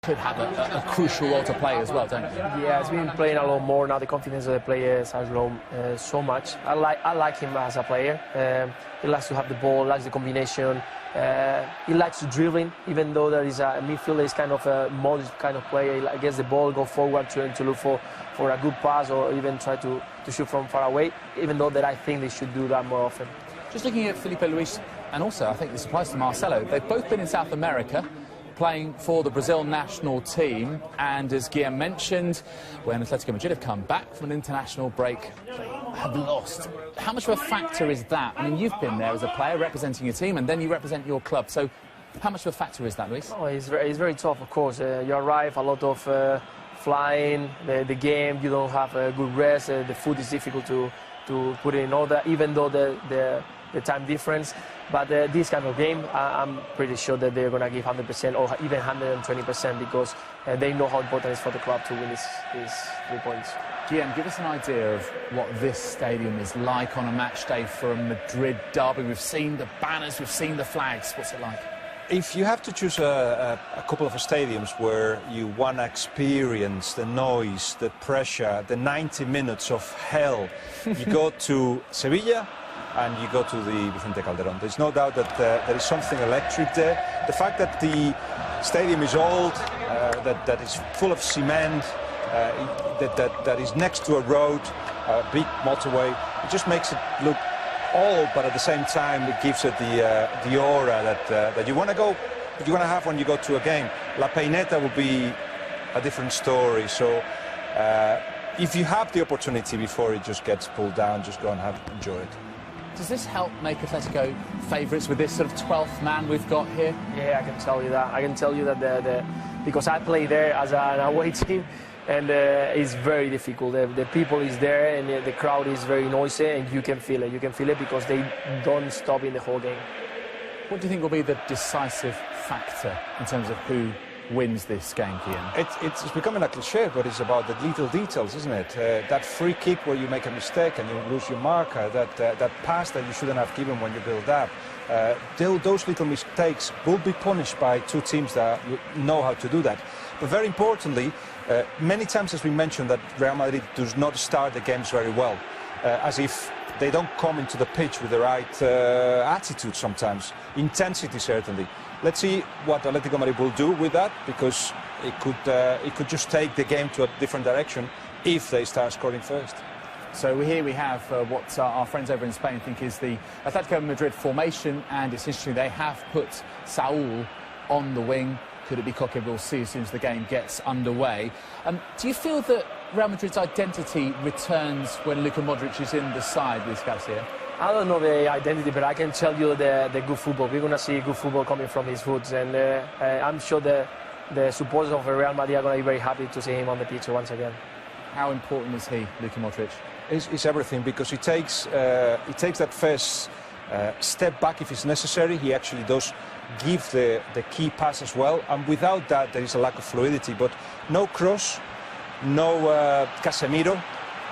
could have a crucial role to play as well, don't you? Yeah, he's been playing a lot more now. The confidence of the players has grown so much. I like him as a player. He likes to have the ball, likes the combination. He likes to dribbling, even though there is a midfielder is kind of a Modrić kind of player. He gets the ball, go forward, trying to look for a good pass, or even try to shoot from far away. Even though that I think they should do that more often. Just looking at Filipe Luís, and also I think this applies to Marcelo. They've both been in South America, playing for the Brazil national team, and as Guillaume mentioned, when Atlético Madrid have come back from an international break, they have lost. How much of a factor is that? I mean, you've been there as a player representing your team, and then you represent your club, so how much of a factor is that, Luís? Oh, it's very tough, of course. You arrive, a lot of flying, the game, you don't have a good rest, the food is difficult to put in order, even though the time difference. But this kind of game, I'm pretty sure that they're going to give 100% or even 120% because they know how important it is for the club to win these 3 points. Guillaume, give us an idea of what this stadium is like on a match day for a Madrid derby. We've seen the banners, we've seen the flags. What's it like? If you have to choose a couple of stadiums where you want to experience the noise, the pressure, the 90 minutes of hell, you go to Sevilla and you go to the Vicente Calderón. There's no doubt that there is something electric there. The fact that the stadium is old, that is full of cement, that is next to a road, a big motorway, it just makes it look old, but at the same time it gives it the aura that you want to go, that you want to have when you go to a game. La Peineta will be a different story. So if you have the opportunity before it just gets pulled down, just go and enjoy it. Does this help make Atletico favourites with this sort of 12th man we've got here? Yeah, I can tell you that. I can tell you that because I play there as an away team, and it's very difficult. The people is there, and the crowd is very noisy, and you can feel it. You can feel it because they don't stop in the whole game. What do you think will be the decisive factor in terms of who wins this game, Guillaume? It's becoming a cliché, but it's about the little details, isn't it? That free kick where you make a mistake and you lose your marker, that pass that you shouldn't have given when you build up. Those little mistakes will be punished by two teams that know how to do that. But very importantly, many times has been mentioned that Real Madrid does not start the games very well, as if they don't come into the pitch with the right attitude sometimes, intensity certainly. Let's see what Atlético Madrid will do with that, because it could just take the game to a different direction if they start scoring first. So here we have what our friends over in Spain think is the Atlético Madrid formation, and it's interesting they have put Saúl on the wing. Could it be Koke? We'll see as soon as the game gets underway. Do you feel that Real Madrid's identity returns when Luka Modrić is in the side, Luis Garcia? I don't know the identity, but I can tell you the good football. We're going to see good football coming from his roots, and I'm sure the supporters of Real Madrid are going to be very happy to see him on the pitch once again. How important is he, Luka Modrić? It's everything, because he takes that first step back if it's necessary. He actually does give the key pass as well, and without that there is a lack of fluidity. But no cross, no Casemiro.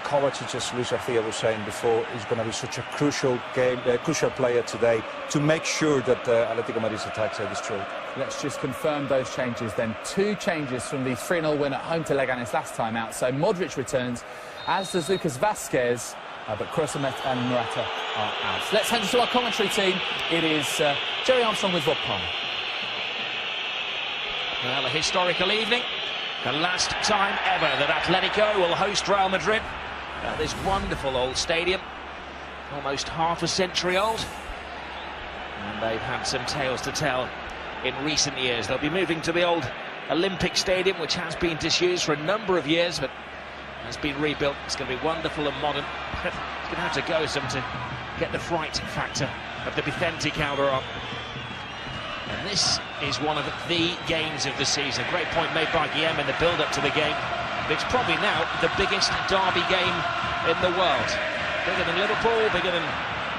Kovačić, as Luis Garcia was saying before, is going to be such a crucial player today to make sure that Atlético Madrid's attacks are destroyed. Let's just confirm those changes then. 2 changes from the 3-0 win at home to Leganés last time out. So Modrić returns, as does Lucas Vázquez, but Kroos and Morata are out. Let's head to our commentary team. It is Jerry Armstrong with Rob Palmer. Well, a historical evening. The last time ever that Atletico will host Real Madrid at this wonderful old stadium, almost half a century old, and they've had some tales to tell in recent years. They'll be moving to the old Olympic Stadium, which has been disused for a number of years, but has been rebuilt. It's going to be wonderful and modern. It's going to have to go some to get the fright factor of the Vicente Calderón. And this is one of the games of the season. Great point made by Guillaume in the build-up to the game. It's probably now the biggest derby game in the world. Bigger than Liverpool, bigger than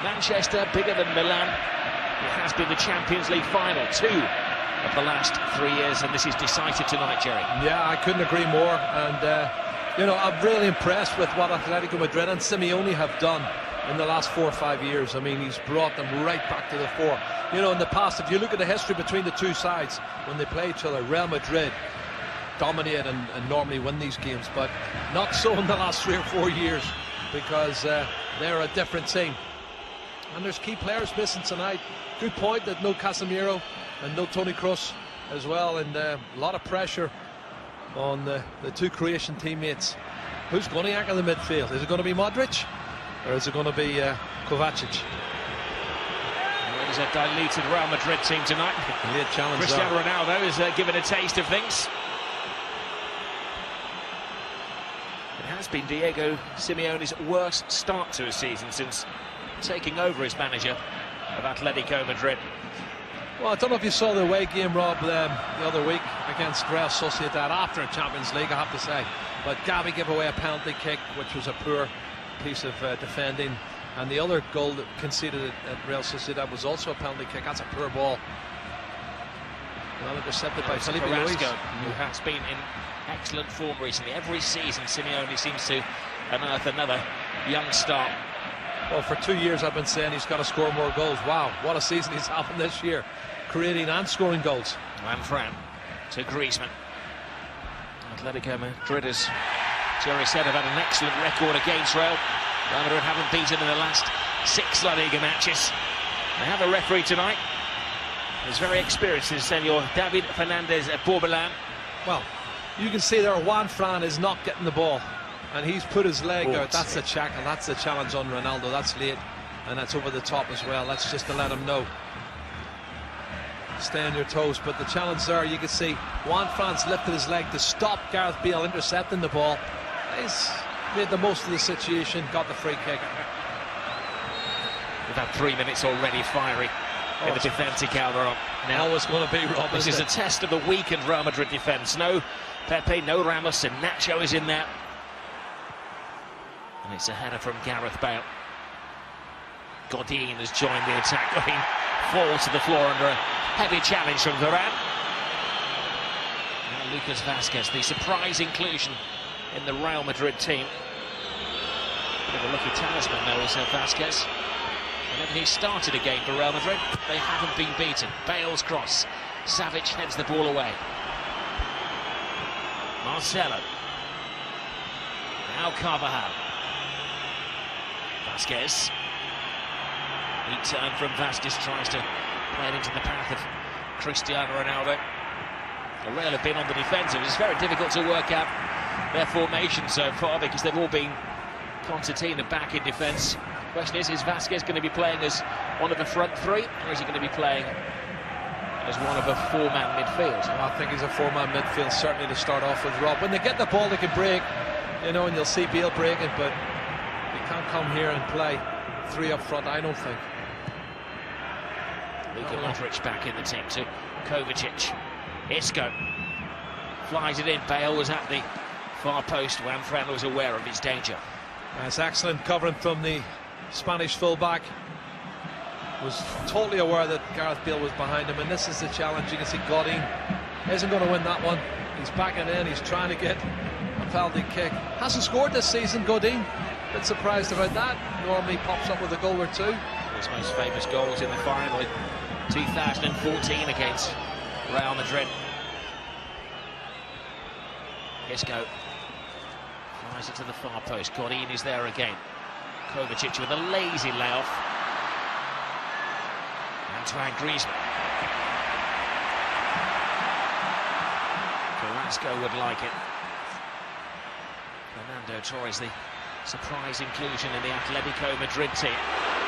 Manchester, bigger than Milan. It has been the Champions League final, 2 of the last 3 years, and this is decided tonight, Jerry. Yeah, I couldn't agree more. And, you know, I'm really impressed with what Atletico Madrid and Simeone have done in the last 4 or 5 years. I mean, he's brought them right back to the fore. You know, in the past, if you look at the history between the two sides, when they play each other, Real Madrid dominate and normally win these games, but not so in the last 3 or 4 years, because they're a different team. And there's key players missing tonight. Good point that no Casemiro and no Toni Kroos as well, and a lot of pressure on the two Croatian teammates. Who's going to anchor the midfield? Is it going to be Modrić, or is it going to be Kovačić? There's a diluted Real Madrid team tonight. Cristiano Ronaldo is given a taste of things. It has been Diego Simeone's worst start to a season since taking over as manager of Atlético Madrid. Well, I don't know if you saw the away game, Rob, the other week against Real Sociedad after Champions League, I have to say. But Gavi gave away a penalty kick, which was a poor piece of defending. And the other goal that conceded at Real Sociedad was also a penalty kick. That's a poor ball. Well intercepted by Filipe Luís, who has been in excellent form recently. Every season, Simeone seems to unearth another young star. Well, for 2 years I've been saying he's got to score more goals. Wow, what a season he's having this year, creating and scoring goals. Juanfran to Griezmann. Atlético Madrid, as Jerry said, have had an excellent record against Real Madrid, haven't beaten in the last 6 La Liga matches. They have a referee tonight. He's very experienced, is Senor David Fernández at Borbalán. Well, you can see there Juanfran is not getting the ball, and he's put his leg out. That's the check, and that's the challenge on Ronaldo. That's late, and that's over the top as well. That's just to let him know. Stay on your toes, but the challenge there, you can see Juanfran's lifted his leg to stop Gareth Bale intercepting the ball. He's made the most of the situation, got the free kick. We've had 3 minutes already fiery in the defence of Calderón. Now always going to be, Rob. This is a test of the weakened Real Madrid defence. No Pepe, no Ramos, and Nacho is in there. And it's a header from Gareth Bale. Godín has joined the attack. Godín falls to the floor under a heavy challenge from Varane. Now Lucas Vázquez, the surprise inclusion in the Real Madrid team. Bit of a lucky talisman though is Vázquez. Whenever he started a game for Real Madrid, they haven't been beaten. Bale's cross. Savić heads the ball away. Marcelo. Now Carvajal. Vázquez. He turned from Vázquez, tries to play it into the path of Cristiano Ronaldo. Real have been on the defensive. It's very difficult to work out their formation so far because they've all been concertina back in defence. The question is Vázquez going to be playing as one of the front three, or is he going to be playing as one of a four-man midfield? I think he's a four-man midfield, certainly to start off with, Rob. When they get the ball, they can break, you know, and you'll see Bale breaking, but they can't come here and play three up front, I don't think. Luka Modrić back in the team to Kovačić. Isco flies it in. Bale was at the far post. Juanfran was aware of his danger. That's excellent covering from the Spanish fullback. Was totally aware that Gareth Bale was behind him, and this is the challenge. You can see Godín isn't going to win that one. He's backing in. He's trying to get a penalty kick. Hasn't scored this season, Godín. Bit surprised about that. Normally pops up with a goal or two. His most famous goals in the final in 2014 against Real Madrid. Isco flies it to the far post. Godín is there again. Kovačić with a lazy layoff. Antoine Griezmann. Carrasco would like it. Fernando Torres, the surprise inclusion in the Atlético Madrid team.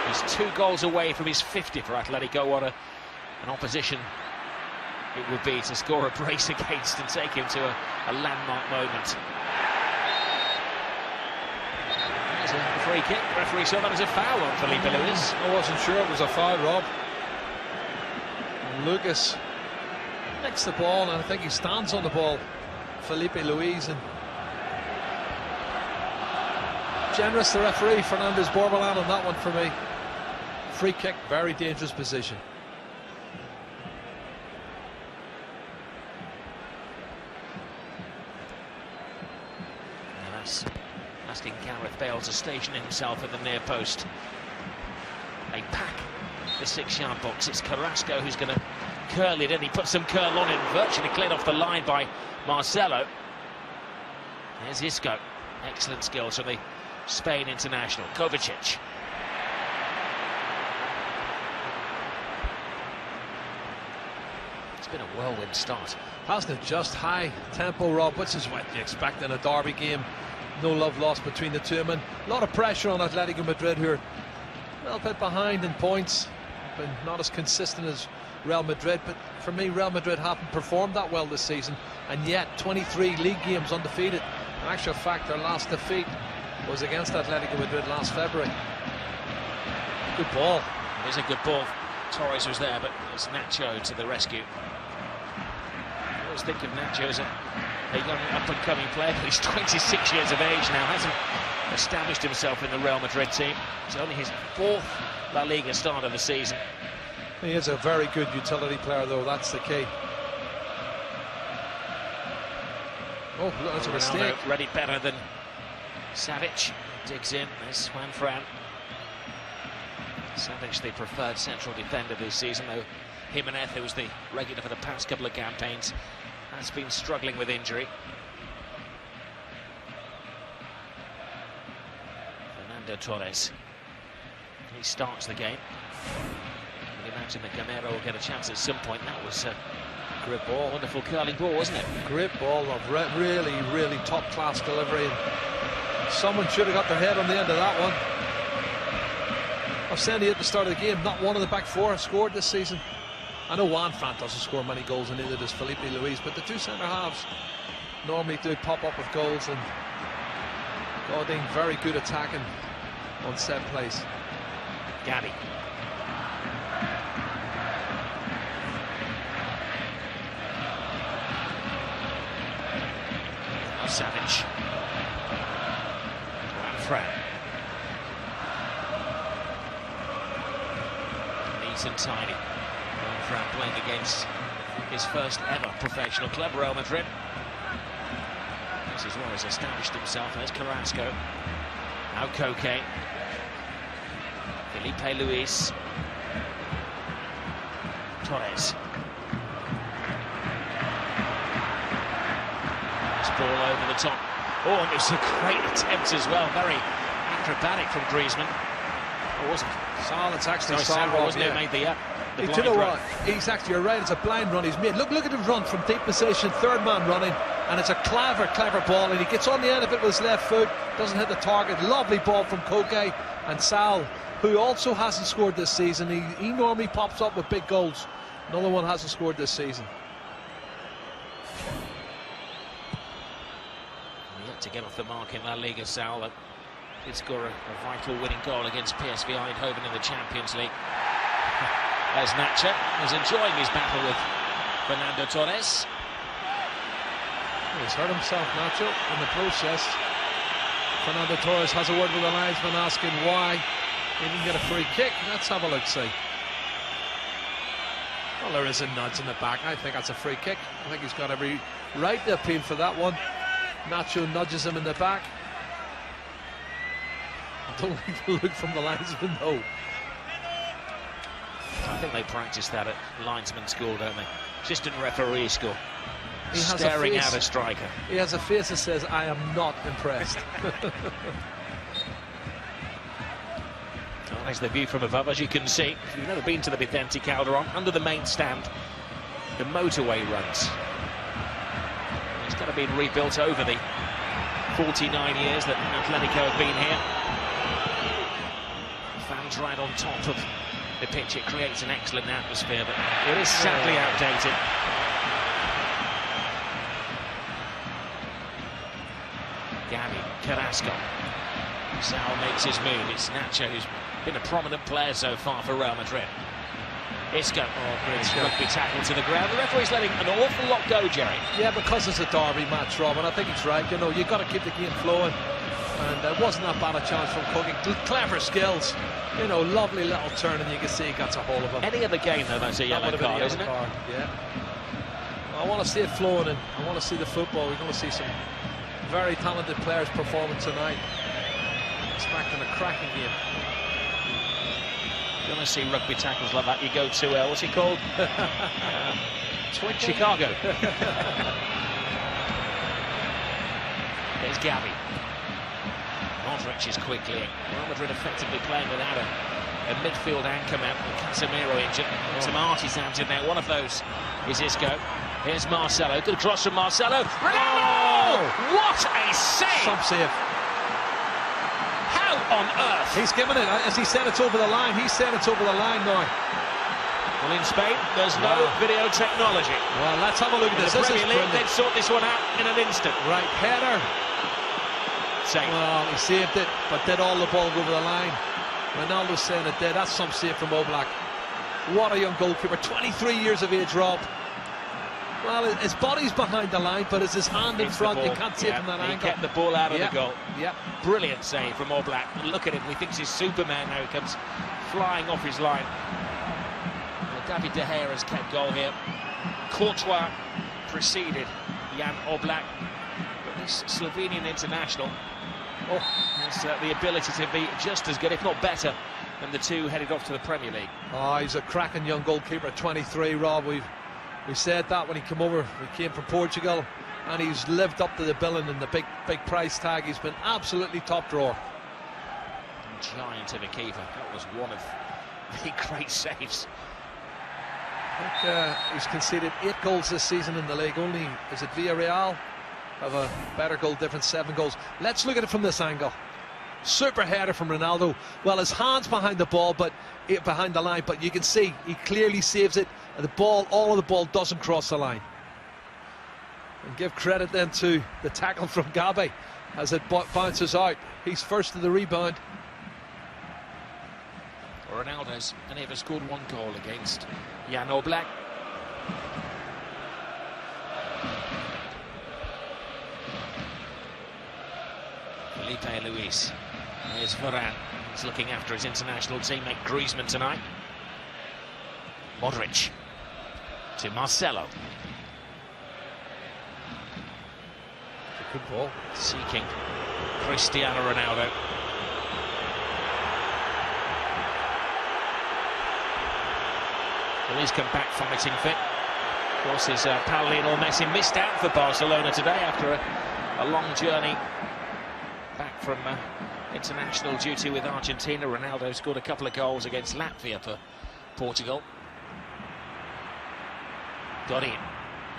He's 2 goals away from his 50 for Atlético. What an opposition it would be to score a brace against and take him to a landmark moment. There's a free kick. The referee saw that as a foul on Filipe Luís. I wasn't sure it was a foul, Rob. And Lucas nicks the ball, and I think he stands on the ball. Filipe Luís, and generous the referee, Fernández Borbalán, on that one for me. Free kick, very dangerous position. Navas asking Gareth Bale to station himself at the near post. They pack the 6-yard box. It's Carrasco who's going to curl it in. He put some curl on it, virtually cleared off the line by Marcelo. There's Isco. Excellent skills from the Spain international. Kovačić. It's been a whirlwind start. Hasn't it? Just high tempo, Rob, which is what you expect in a derby game. No love lost between the two of them. A lot of pressure on Atlético Madrid, who are a little bit behind in points. Been not as consistent as Real Madrid, but for me, Real Madrid haven't performed that well this season, and yet 23 league games undefeated. In actual fact, their last defeat was against Atlético Madrid last February. Good ball. It is a good ball. Torres was there, but it's Nacho to the rescue. I always think of Nacho as a young up-and-coming player, but he's 26 years of age now, hasn't established himself in the Real Madrid team. It's only his 4th La Liga start of the season. He is a very good utility player, though, that's the key. Oh, look, that's a mistake. Ready better than Savić. Digs in, there's Juanfran. Savić, the preferred central defender this season, though Jimenez, who was the regular for the past couple of campaigns, has been struggling with injury. Fernando Torres. He starts the game. You imagine that Gamero will get a chance at some point. That was a great ball, wonderful curling ball, wasn't it? Great ball, of really, really top-class delivery. And someone should have got their head on the end of that one. I was saying at the start of the game, not one of the back four has scored this season. I know Juanfran doesn't score many goals, and neither does Filipe Luís, but the two centre-halves normally do pop up with goals, and Godín very good attacking on set plays. Gabi. Savić. Juanfran. Neat and tidy. Juanfran playing against his first ever professional club, Real Madrid. This is where he's established himself. There's Carrasco. Now Koke. Filipe Luís. Torres. Ball over the top. Oh, and it's a great attempt as well. Very acrobatic from Griezmann. Or was it? Saul, it's actually Saul, wasn't it? Made the blind you know run. what? He's actually, you're right, it's a blind run he's made. Look at him run from deep position, third man running, and it's a clever ball, and he gets on the end of it with his left foot, doesn't hit the target. Lovely ball from Koke. And Saul, who also hasn't scored this season, he normally pops up with big goals. Another one hasn't scored this season. To get off the mark in La Liga, Saul did score a vital winning goal against PSV Eindhoven in the Champions League. There's Nacho, who's enjoying his battle with Fernando Torres. He's hurt himself, Nacho, in the process. Fernando Torres has a word with the linesman asking why he didn't get a free kick. Let's have a look, see. Well, there is a nudge in the back. I think that's a free kick. I think he's got every right to appeal for that one. Nacho nudges him in the back. I don't like the look from the linesman, though. I think they practice that at linesman school, don't they? Assistant referee school. He has staring out a striker. He has a face that says, I am not impressed. Well, there's the view from above, as you can see. If you've never been to the Vicente Calderón, under the main stand, the motorway runs. It's got to be rebuilt over the 49 years that Atlético have been here. Fans right on top of the pitch. It creates an excellent atmosphere, but it is sadly outdated. Gabi, Carrasco. Saul makes his move. It's Nacho, who's been a prominent player so far for Real Madrid. Isco, rugby tackle to the ground. The referee's letting an awful lot go, Jerry. Yeah, because it's a derby match, Rob, and I think he's right. You know, you've got to keep the game flowing. And it wasn't that bad a chance from Koke. Clever skills. You know, lovely little turn, and you can see he gets a hold of him. Any other game, though, that's a yellow card, isn't it? Yeah. I want to see it flowing, and I want to see the football. We're going to see some very talented players performing tonight. Expecting a cracking game. If you want to see rugby tackles like that, you go to, what's it called? Chicago. There's Gavi. Modrić is quickly in. Real Madrid effectively playing without a midfield anchor man. Casemiro injured. Some arties hands in there. One of those is Isco. Here's Marcelo. Good cross from Marcelo. Ronaldo! What a save! Some save. How on earth? He's given it. As he said, it's over the line. He said it's over the line now. Well, in Spain, there's no video technology. Well, let's have a look at this. In the Premier League, they'd sort this one out in an instant. Right, header. Save. Well, he saved it, but did all the ball go over the line? Ronaldo's saying it did. That's some save from Oblak. What a young goalkeeper. 23 years of age, Rob. Well, his body's behind the line, but it's his hand in front. You can't see it from that angle. He kept the ball out of the goal. Yeah. Brilliant save from Oblak. And look at him. He thinks he's Superman now. He comes flying off his line. David De Gea has kept goal here. Courtois preceded Jan Oblak, but this Slovenian international has the ability to be just as good, if not better, than the two headed off to the Premier League. Oh, he's a cracking young goalkeeper at 23, Rob. We said that when he came over. He came from Portugal, and he's lived up to the billing and the big price tag. He's been absolutely top drawer. Giant of a keeper. That was one of the great saves. I think he's conceded 8 goals this season in the league. Only, is it Villarreal, have a better goal difference, 7 goals. Let's look at it from this angle. Super header from Ronaldo. Well, his hand's behind the ball, but behind the line, but you can see he clearly saves it. And the ball, all of the ball doesn't cross the line. And give credit then to the tackle from Gavi as it bounces out. He's first to the rebound. Ronaldo's only ever scored 1 goal against Jan Oblak. Filipe Luís. Here's Varane. He's looking after his international teammate Griezmann tonight. Modrić to Marcelo. Good ball. Seeking Cristiano Ronaldo. Well, he's come back fighting fit. Of course, his pal Lionel Messi missed out for Barcelona today after a long journey back from international duty with Argentina. Ronaldo scored a couple of goals against Latvia for Portugal. Godín.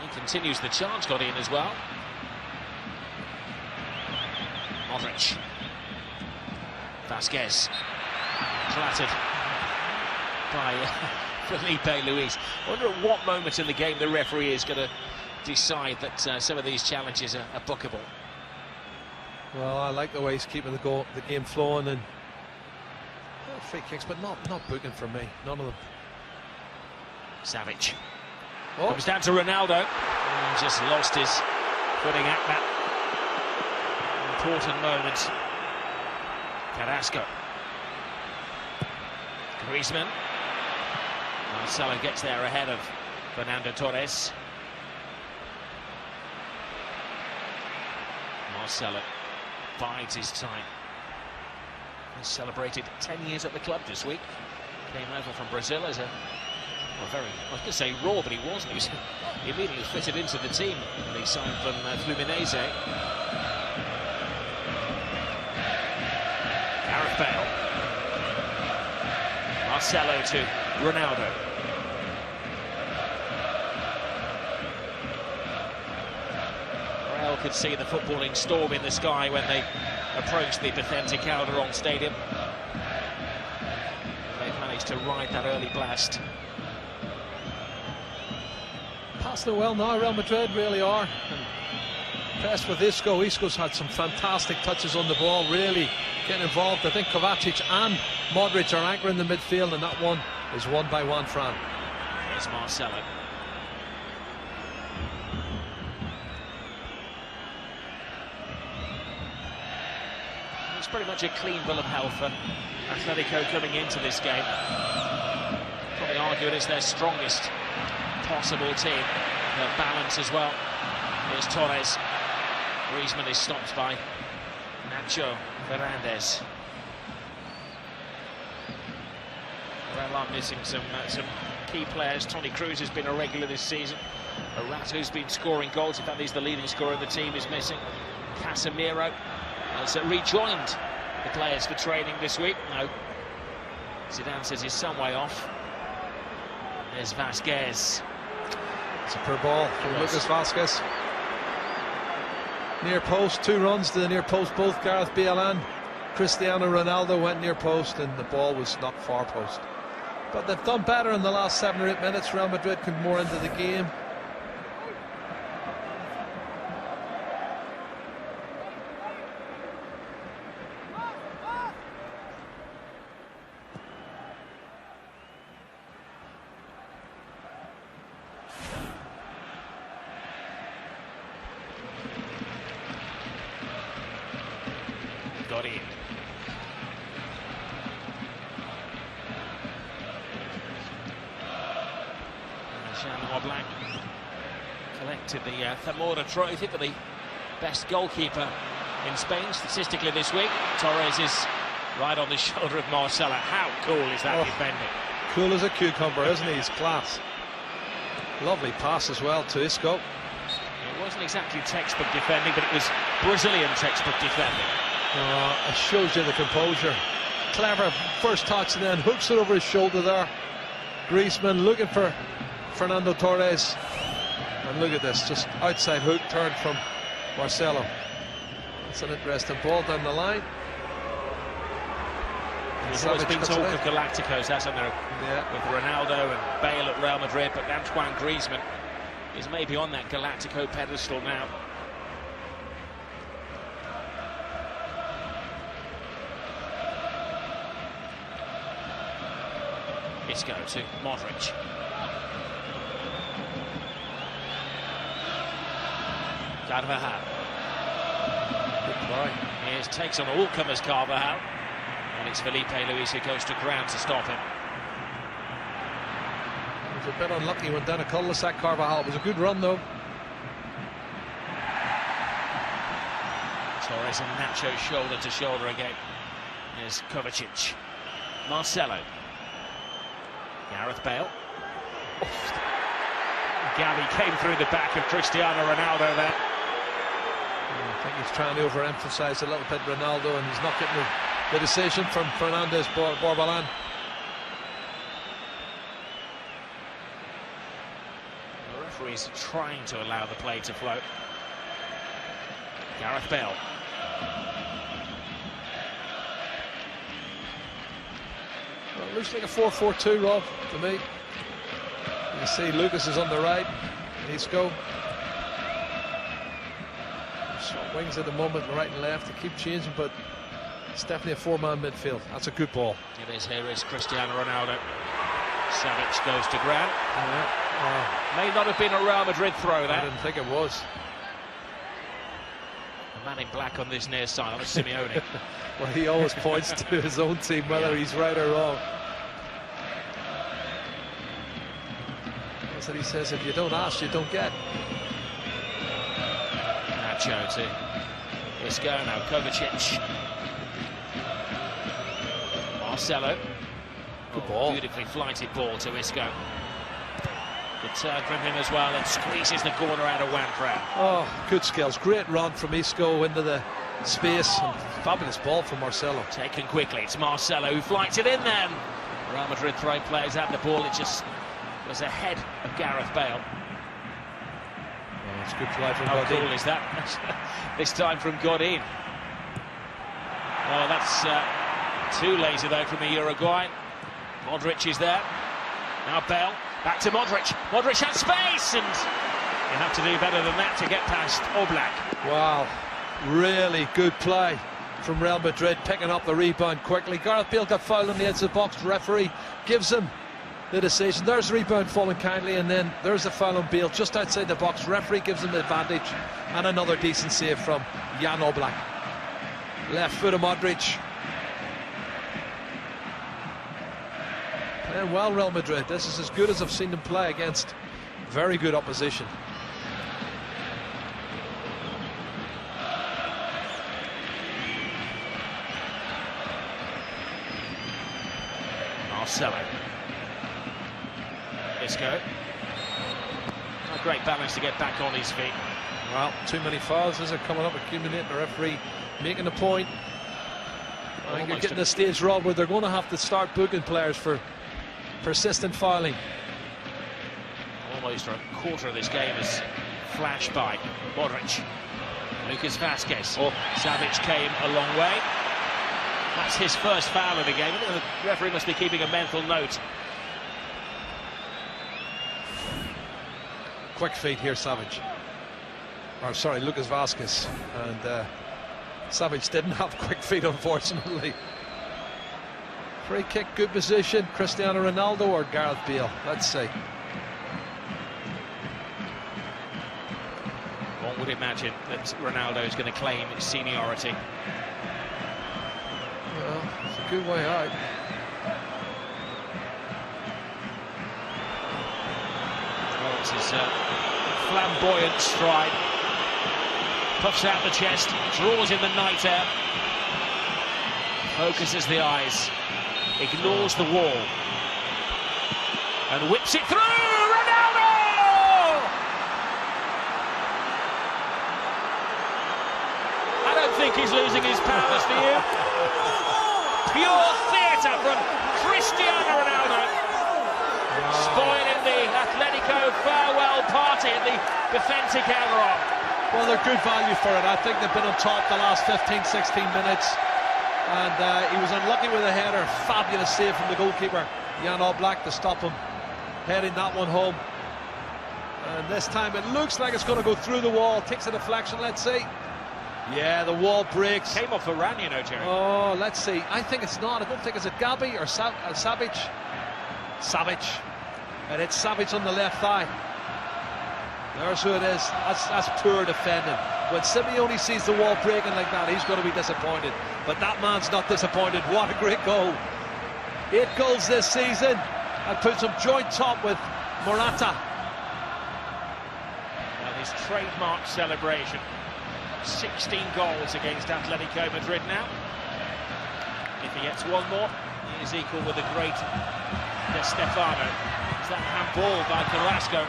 He continues the charge, Godín, as well. Modrić. Vasquez. Clattered by Filipe Luís. I wonder at what moment in the game the referee is going to decide that some of these challenges are bookable. Well, I like the way he's keeping the game flowing, and free kicks, but not booking for me. None of them. Savić. Comes down to Ronaldo. And just lost his footing at that important moment. Carrasco. Griezmann. Marcelo gets there ahead of Fernando Torres. Marcelo bides his time. He celebrated 10 years at the club this week. Came over from Brazil as a I was going to say raw, but he wasn't. He was immediately fitted into the team when he signed from Fluminense. Gareth Bale. Marcelo to Ronaldo. Real could see the footballing storm in the sky when they approached the Vicente Calderón Stadium. They've managed to ride that early blast. Passing it well now, Real Madrid really are. And pressed with Isco. Isco's had some fantastic touches on the ball, really getting involved. I think Kovačić and Modrić are anchoring the midfield, and that one is won by Juanfran. Here's Marcelo. It's pretty much a clean bill of health for Atletico coming into this game. Probably arguing it's their strongest possible team. Their balance as well. Here's Torres. Griezmann is stopped by Nacho Fernández. Real are missing some key players. Toni Kroos has been a regular this season. Aratu's been scoring goals. In fact, he's the leading scorer of the team, is missing. Casemiro has rejoined the players for training this week. No, Zidane says he's some way off. There's Vasquez. Superb ball from Lucas Vasquez. Near post, 2 runs to the near post. Both Gareth Bale and Cristiano Ronaldo went near post, and the ball was not far post. But they've done better in the last 7 or 8 minutes. Real Madrid come more into the game. Godín. Oblak collected the Zamora trophy for the best goalkeeper in Spain statistically this week. Torres is right on the shoulder of Marcelo. How cool is that defending? Cool as a cucumber, isn't he? He's class. Lovely pass as well to Isco. It wasn't exactly textbook defending, but it was Brazilian textbook defending. It shows you the composure. Clever first touch and then hooks it over his shoulder there. Griezmann looking for Fernando Torres, and look at this, just outside hook turn from Marcelo. It's an interesting ball down the line. There's always been talk of Galacticos, hasn't there? Yeah. With Ronaldo and Bale at Real Madrid, but Antoine Griezmann is maybe on that Galactico pedestal now. Isco to Modrić. Carvajal. Good try. He takes on all comers, Carvajal. And it's Filipe Luís who goes to ground to stop him. He was a bit unlucky when down a cul-de-sac, Carvajal. It was a good run though. Torres and Nacho shoulder to shoulder again. There's Kovačić. Marcelo. Gareth Bale. Gavi came through the back of Cristiano Ronaldo there. I think he's trying to overemphasize a little bit Ronaldo, and he's not getting the decision from Fernández. Borbalán. The referee's trying to allow the play to flow. Gareth Bale. Well, it looks like a 4-4-2, Rob, to me. You see Lucas is on the right. Isco. Wings at the moment, right and left. They keep changing, but it's definitely a 4-man midfield. That's a good ball. It is. Here is Cristiano Ronaldo. Savić goes to ground. May not have been a Real Madrid throw there. I didn't think it was. The man in black on this near side, that was Simeone. Well, he always points to his own team, whether he's right or wrong. That's what he says, if you don't ask, you don't get. Nacho to Isco, now Kovačić. Marcelo. Good ball. Beautifully flighted ball to Isco. Good turn from him as well, and squeezes the corner out of Juanfran. Oh, good skills. Great run from Isco into the space. And fabulous ball from Marcelo. Taken quickly. It's Marcelo who flights it in then. Real Madrid throw players at the ball. It just was ahead of Gareth Bale. It's good play from How Godín. cool is that? This time from Godín. Oh, that's too lazy though from the Uruguayan. Modrić is there. Now Bale. Back to Modrić. Modrić has space, and you have to do better than that to get past Oblak. Wow, really good play from Real Madrid, picking up the rebound quickly. Gareth Bale got fouled on the edge of the box. Referee gives him the decision. There's the rebound falling kindly, and then there's a foul on Bale just outside the box. Referee gives him the advantage, and another decent save from Jan Oblak. Left foot of Modrić. Playing well, Real Madrid. This is as good as I've seen them play against very good opposition. Marcelo. Isco. A great balance to get back on his feet. Well, too many fouls as they're coming up, accumulating. The referee making a point. I think you're getting the stage, Rob, where they're going to have to start booking players for persistent fouling. Almost a quarter of this game has flashed by. Modrić. Lucas Vázquez. Savić came a long way. That's his first foul of the game. I think the referee must be keeping a mental note. Quick feet here, Savić. Or sorry, Lucas Vázquez. And Savić didn't have quick feet, unfortunately. Free kick, good position. Cristiano Ronaldo or Gareth Bale? Let's see. One would imagine that Ronaldo is going to claim seniority. Well, it's a good way out. Well, it's his flamboyant stride. Puffs out the chest, draws in the night air, focuses the eyes, ignores the wall, and whips it through! Ronaldo! I don't think he's losing his powers for you. Pure theatre from Cristiano Ronaldo. Spoiling the Atlético farewell party at the Vicente Calderón. Well, they're good value for it. I think they've been on top the last 15, 16 minutes. And he was unlucky with a header. Fabulous save from the goalkeeper, Jan Oblak, to stop him heading that one home. And this time it looks like it's going to go through the wall. Takes a deflection, let's see. Yeah, the wall breaks. Came off Varane, you know, Jerry. Oh, let's see. I think it's not. I don't think it's a Gabi or Savić. Savić. And it's Savić on the left thigh. There's who it is. That's poor defending. When Simeone sees the wall breaking like that, he's going to be disappointed. But that man's not disappointed. What a great goal. 8 goals this season. And puts him joint top with Morata. Well, his trademark celebration. 16 goals against Atlético Madrid now. If he gets one more, he is equal with the great Stefano. Is that handball by Carrasco?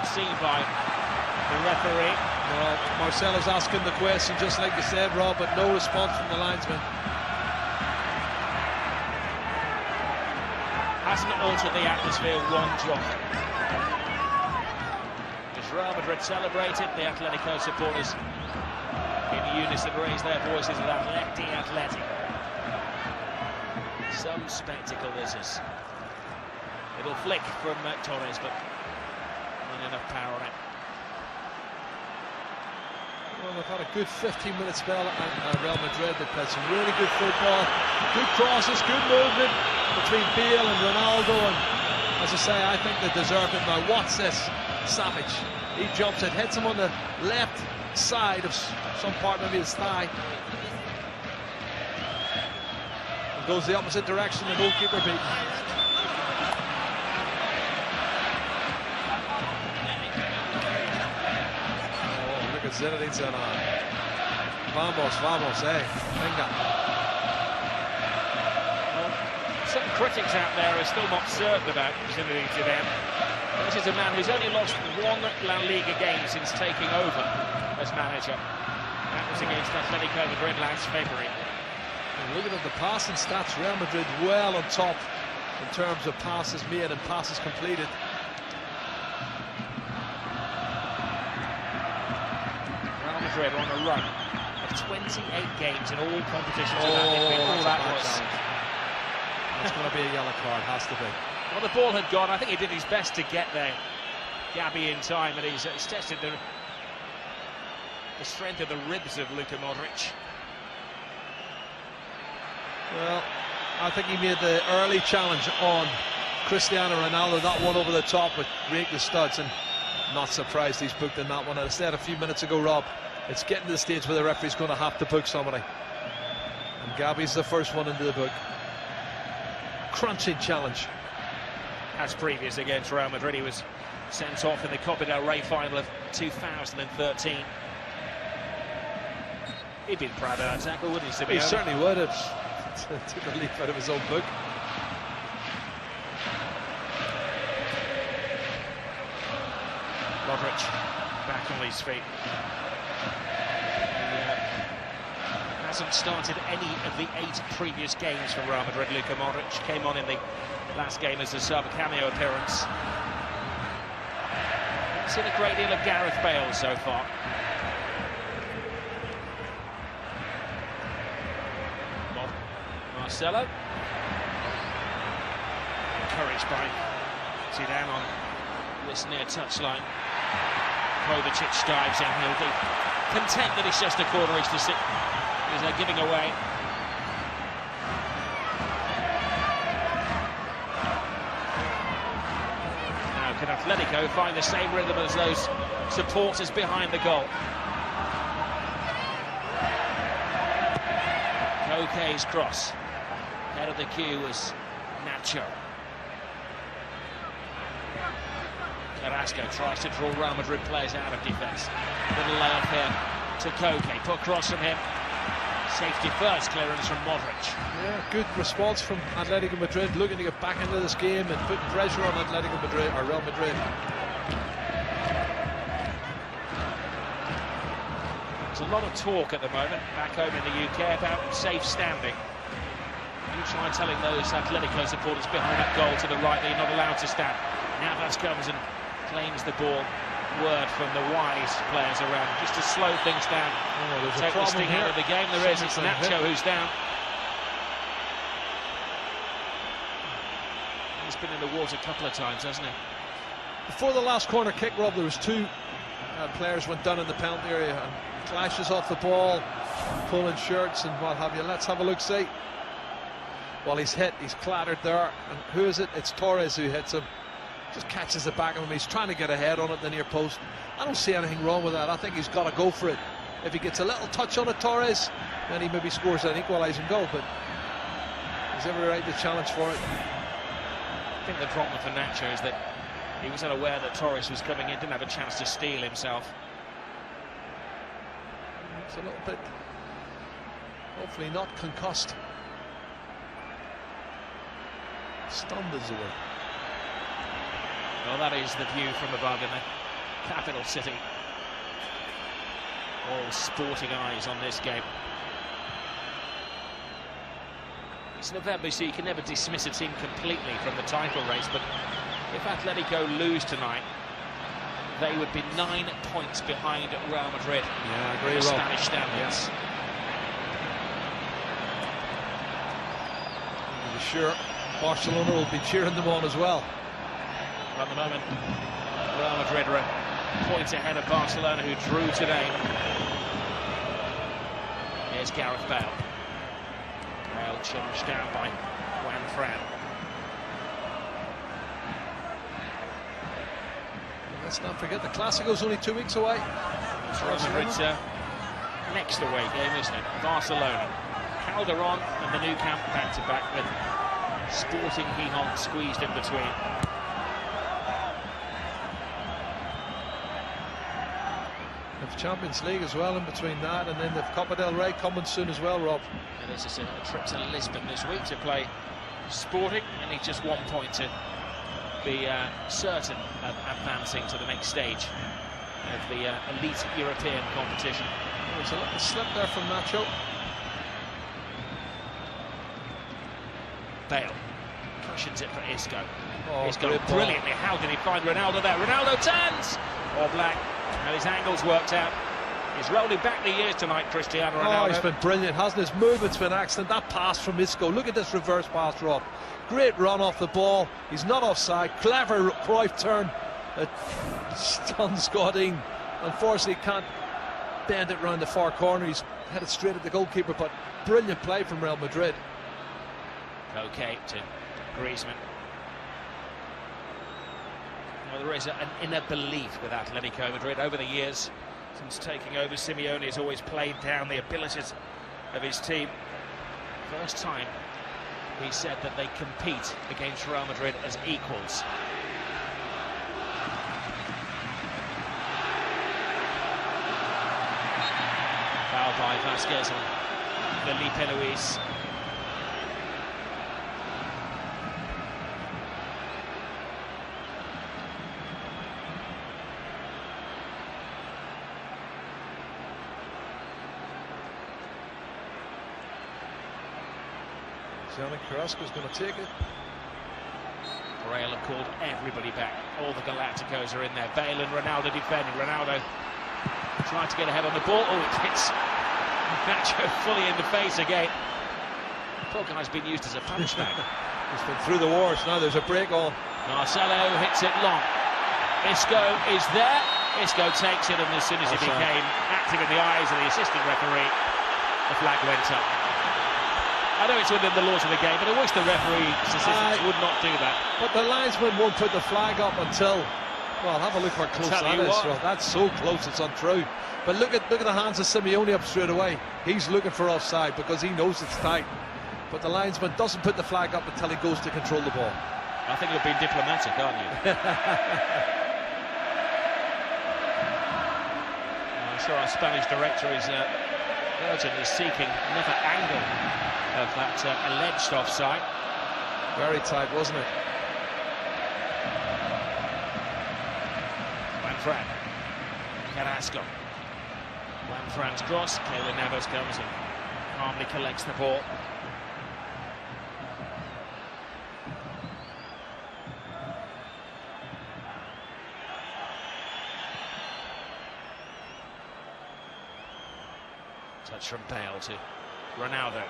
Seen by the referee. Well, Marcelo's asking the question, just like you said, Rob, but no response from the linesman. Hasn't altered the atmosphere one jot. As Real Madrid celebrated, the Atletico supporters in unison raised their voices at Atleti. Some spectacle this is. It'll flick from Torres, but not enough power on it. Well, they've had a good 15-minute spell at Real Madrid. They played some really good football, good crosses, good movement between Bale and Ronaldo. And as I say, I think they deserve it. Now, what's this? Savić. He jumps it, hits him on the left side of some part, maybe his thigh. And goes the opposite direction, the goalkeeper beaten. Zinedine Zidane. Vamos, vamos, venga. Well, some critics out there are still not certain about Zinedine Zidane. This is a man who's only lost 1 La Liga game since taking over as manager. That was against Atletico Madrid last February. And looking at the passing stats, Real Madrid well on top in terms of passes made and passes completed. On a run of 28 games in all competitions. That's going to be a yellow card, has to be. Well, the ball had gone. I think he did his best to get there, Gabi, in time, and he's tested the strength of the ribs of Luka Modrić. Well, I think he made the early challenge on Cristiano Ronaldo, that one over the top with rake the studs, and not surprised he's booked in that one. As I said a few minutes ago, Rob, it's getting to the stage where the referee's going to have to book somebody. And Gabi's the first one into the book. Crunching challenge. As previous against Real Madrid, he was sent off in the Copa del Rey final of 2013. He'd been proud of that tackle, wouldn't he, Simeone? He certainly would have. Took a leaf out of his own book. Modrić back on his feet. He hasn't started any of the 8 previous games for Real Madrid. Luka Modrić came on in the last game as a sub, cameo appearance. Haven't seen a great deal of Gareth Bale so far. Marcelo. Encouraged by Zidane on this near touchline. Kovačić dives in. He'll be content that it's just a corner he's giving away. Now can Atletico find the same rhythm as those supporters behind the goal? Koke's cross. Head of the queue was Nacho. Carrasco tries to draw Real Madrid players out of defence. Little layup here to Koke. Put cross from him. Safety first, clearance from Modrić. Yeah, good response from Atletico Madrid, looking to get back into this game and putting pressure on Atletico Madrid, or Real Madrid. There's a lot of talk at the moment back home in the UK about safe standing. You try telling those Atletico supporters behind that goal to the right that you're not allowed to stand. Navas comes and claims the ball. Word from the wise players around just to slow things down. Oh, take the sting out of the game. There is. It's Nacho who's down. He's been in the water a couple of times, hasn't he? Before the last corner kick, Rob, there was 2 players went down in the penalty area and clashes off the ball, pulling shirts and what have you. Let's have a look, see. Well, he's hit, he's clattered there. And who is it? It's Torres who hits him. Just catches the back of him. He's trying to get a head on it, the near post. I don't see anything wrong with that. I think he's got to go for it. If he gets a little touch on it, Torres, then he maybe scores an equalising goal. But he's every right to challenge for it. I think the problem for Nacho is that he was unaware that Torres was coming in, didn't have a chance to steal himself. It's a little bit, hopefully not concussed. Stunned is the word. Well, that is the view from above in the capital city. All sporting eyes on this game. It's November, so you can never dismiss a team completely from the title race, but if Atletico lose tonight, they would be 9 points behind Real Madrid. Yeah, I agree, in the Rob. Spanish standings. Yeah. Sure, Barcelona will be cheering them on as well. At the moment, Real Madrid are a point ahead of Barcelona, who drew today. Here's Gareth Bale. Bale charged down by Juanfran. Let's not forget the Clásico's only 2 weeks away. It's Real Madrid's next away game, isn't it? Barcelona. Calderón and the new camp back-to-back with Sporting Gijón squeezed in between. They've Champions League as well in between that, and then they've Copa del Rey coming soon as well, Rob. And this is a trip to Lisbon this week to play Sporting, and needs just 1 point to be certain of advancing to the next stage of the elite European competition. There's a little slip there from Nacho. Bale cushions it for Isco. Oh, Isco great ball. brilliantly. How did he find Ronaldo there? Ronaldo turns! Oblak. Now his angle's worked out. He's rolling back the years tonight, Cristiano Ronaldo. Oh, he's been brilliant, hasn't he? His movement's been excellent. That pass from Isco. Look at this reverse pass, Rob. Great run off the ball. He's not offside. Clever Cruyff turn. It stuns Godín. Unfortunately, can't bend it round the far corner. He's headed straight at the goalkeeper, but brilliant play from Real Madrid. Okay, to Griezmann. Well, there is an inner belief with Atletico Madrid over the years. Since taking over, Simeone has always played down the abilities of his team. First time he said that they compete against Real Madrid as equals. Foul by Vasquez and Filipe Luís. Yannick Carrasco is going to take it. Real have called everybody back. All the Galacticos are in there. Bale and Ronaldo defending. Ronaldo trying to get ahead on the ball. Oh, it hits Nacho fully in the face again. Poor guy's been used as a punch bag. He's been through the wars. Now there's a break on. Marcelo hits it long. Isco is there. Isco takes it, and as soon as he became active in the eyes of the assistant referee, the flag went up. I know it's within the laws of the game, but I wish the referee's assistants would not do that. But the linesman won't put the flag up until, well, have a look how close that is. Well, that's so close, it's untrue. But look at the hands of Simeone up straight away. He's looking for offside because he knows it's tight. But the linesman doesn't put the flag up until he goes to control the ball. I think you're being diplomatic, aren't you? I'm sure our Spanish director is urgently seeking another angle of that alleged offside. Very tight, wasn't it? Juanfran. Carrasco. Juanfran's cross. Keylor Navas comes and calmly collects the ball. Touch from Bale to Ronaldo.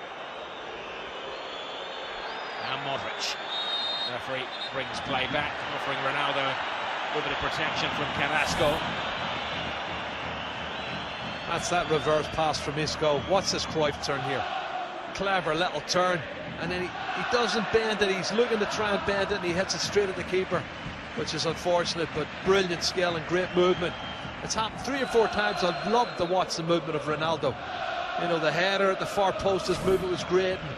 Now Modrić. Referee brings play back, offering Ronaldo a little bit of protection from Carrasco. That's that reverse pass from Isco. What's this Cruyff turn here? Clever little turn, and then he doesn't bend it. He's looking to try and bend it, and he hits it straight at the keeper, which is unfortunate, but brilliant skill and great movement. It's happened 3 or 4 times. I'd love to watch the movement of Ronaldo. You know, the header at the far post, his movement was great. And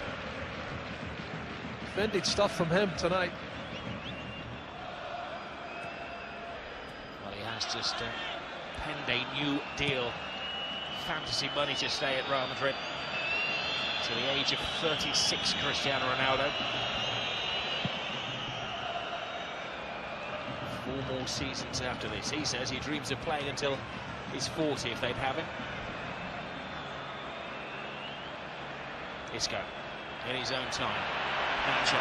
vintage stuff from him tonight. Well, he has just penned a new deal. Fantasy money to stay at Real Madrid to the age of 36, Cristiano Ronaldo. 4 more seasons after this. He says he dreams of playing until he's 40 if they'd have him. Isco in his own time. Nacho.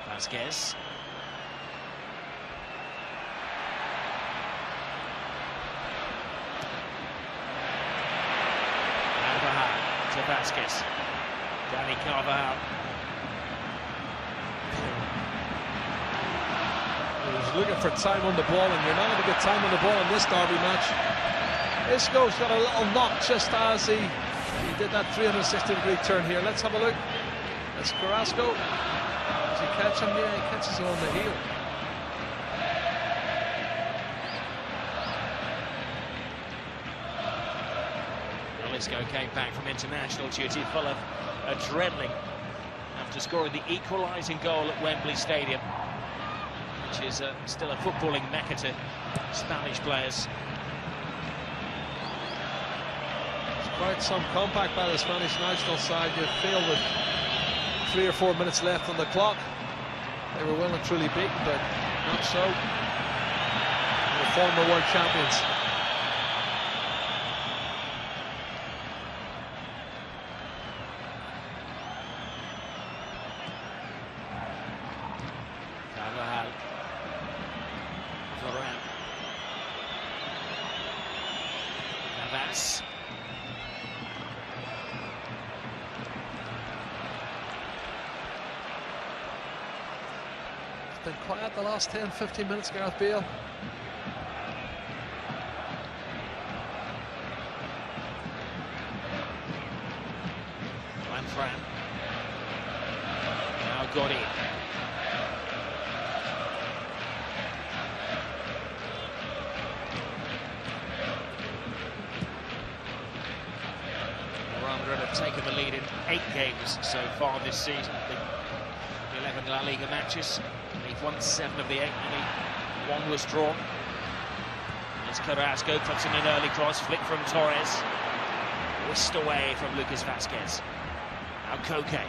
Vasquez. Carvajal to Vasquez. Dani Carvajal. He's looking for time on the ball, and you're not going to get time on the ball in this derby match. Isco's got a little knock just as he did that 360-degree turn here. Let's have a look. That's Carrasco. Does he catch him? Yeah, he catches him on the heel. Isco came back from international duty full of adrenaline after scoring the equalising goal at Wembley Stadium, which is still a footballing mecca to Spanish players. It's quite some comeback by the Spanish national side. You'd feel with 3 or 4 minutes left on the clock they were well and truly beaten, but not so. The former world champions. Carvajal. Varane. Navas. It's been quiet the last 10-15 minutes, Gareth Bale. Juanfran. Now Godín. Real Madrid have taken the lead in 8 games so far this season. The 11 La Liga matches. They've won 7 of the 8, only 1 was drawn. As Carrasco puts in an early cross, flick from Torres. Whisked away from Lucas Vasquez. Now Koke.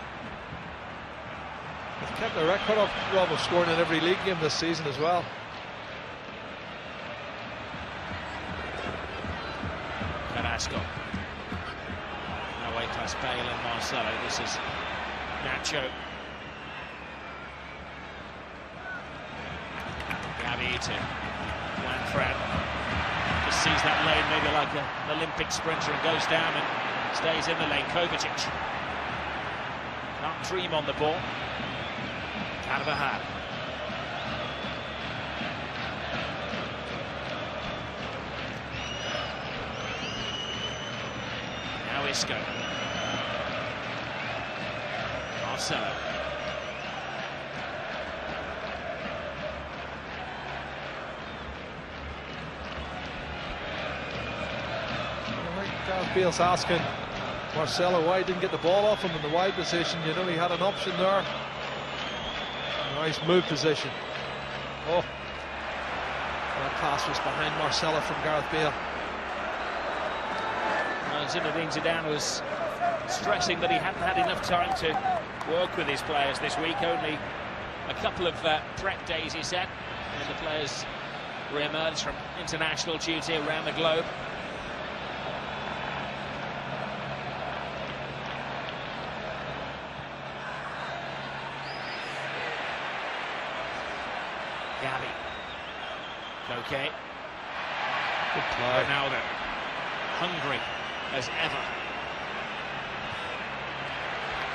They've kept the record up, Rob, of scoring in every league game this season as well. Carrasco. Away past Bale and Marcelo. This is Nacho. Gavi to Juanfran. Just sees that lane maybe like an Olympic sprinter and goes down and stays in the lane. Kovačić. Can't dream on the ball. Carvajal. Now Isco. Marcelo. Gareth Bale's asking Marcelo why he didn't get the ball off him in the wide position. You know, he had an option there. Nice move position. Oh, that pass was behind Marcelo from Gareth Bale. Zinedine Zidane was stressing that he hadn't had enough time to work with his players this week. Only a couple of prep days, he said, when the players re-emerged from international duty around the globe. Gavi. Koke. Good play. Ronaldo. Hungry as ever.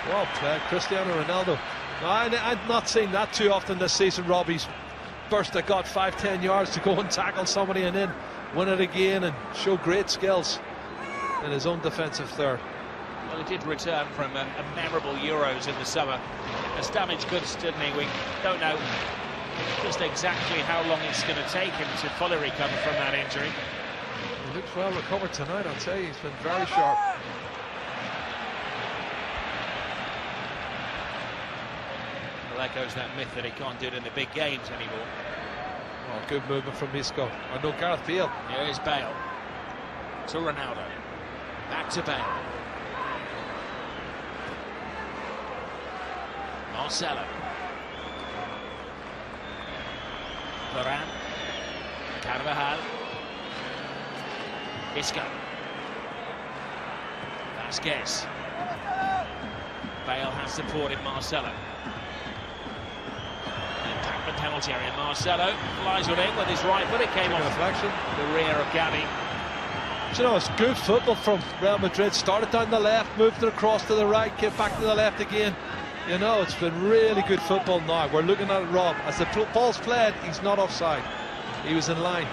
Well played, Cristiano Ronaldo. No, I've not seen that too often this season, Rob. He's burst that got 5-10 yards to go and tackle somebody and then win it again and show great skills in his own defensive third. Well, he did return from a memorable Euros in the summer. As damaged goods, didn't he? We don't know just exactly how long it's going to take him to fully recover from that injury. He looks well recovered tonight, I'd say. He's been very sharp. Well, echoes that myth that he can't do it in the big games anymore. Oh, good movement from Isco. I know Gareth Bale. Here is Bale. To Ronaldo. Back to Bale. Marcelo. Varane. Carvajal. Isco. Vasquez. Bale has supported Marcelo. Impact the penalty area. Marcelo flies it in with his right foot. It came off the rear of Gavi. You know, it's good football from Real Madrid. Started down the left, moved it across to the right, came back to the left again. You know, it's been really good football now. We're looking at it, Rob. As the ball's played, he's not offside. He was in line.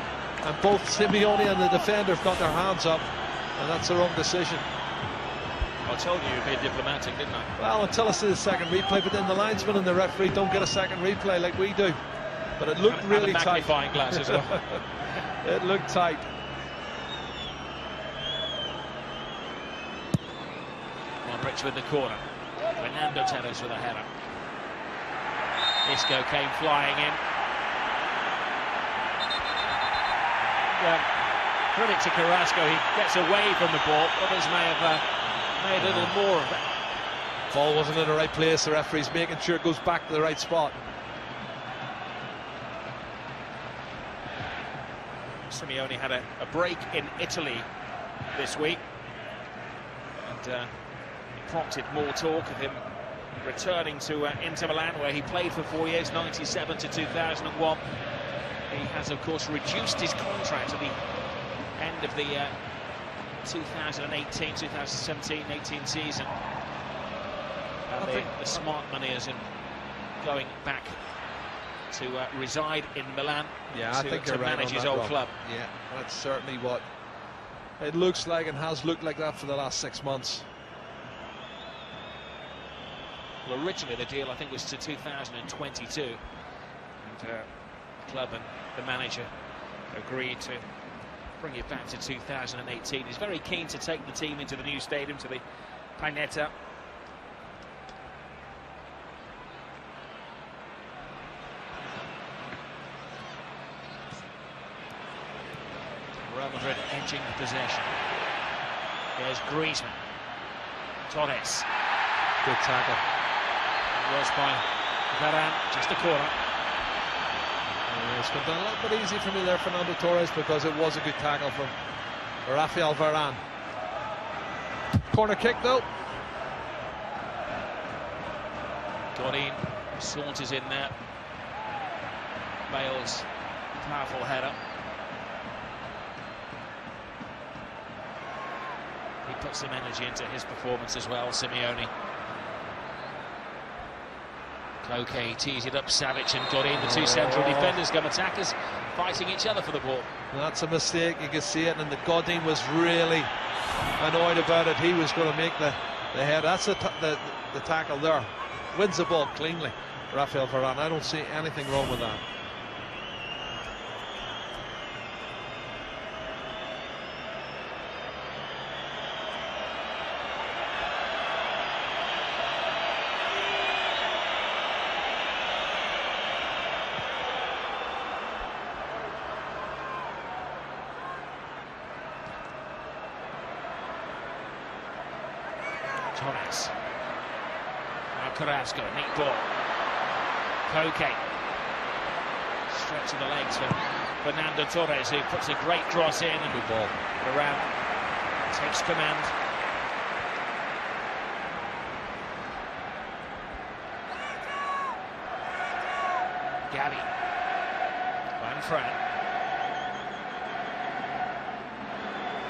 And both Simeone and the defender have got their hands up. And that's the wrong decision. I told you you'd be diplomatic, didn't I? Well, until I see the second replay, but then the linesman and the referee don't get a second replay like we do. But it looked really tight. Magnifying glass as well. It looked tight. Modrić with the corner. Fernando Torres with a header. Isco came flying in. Credit to Carrasco, he gets away from the ball. Others may have made a little more of that. Ball wasn't in the right place. The referee's making sure it goes back to the right spot. Simeone had a break in Italy this week, and it prompted more talk of him returning to Inter Milan, where he played for 4 years, 97 to 2001. He has, of course, reduced his contract at the end of the 2018-2017-18 season. And the smart money is in going back to reside in Milan, I think to manage his old club. Yeah, that's certainly what it looks like and has looked like that for the last 6 months. Well, originally the deal, I think, was to 2022. And the club and the manager agreed to bring it back to 2018. He's very keen to take the team into the new stadium, to the Pineta. Real Madrid edging the possession. There's Griezmann. Torres. Good tackle. It was by Varane, just a corner. It's been done a little bit easy for me there, Fernando Torres, because it was a good tackle from Raphaël Varane. Corner kick though. Godín saunters in there. Bale's powerful header. He put some energy into his performance as well, Simeone. Koke tees it up, Savić and Godín, the two central defenders, come attackers, fighting each other for the ball. That's a mistake, you can see it, and the Godín was really annoyed about it. He was going to make the head. That's the tackle there. Wins the ball cleanly, Raphaël Varane. I don't see anything wrong with that. Torres. Now Carrasco, neat ball. Koke. Stretch of the legs for Fernando Torres, who puts a great cross in, and good ball. Varane takes command. Gavi. Juanfran.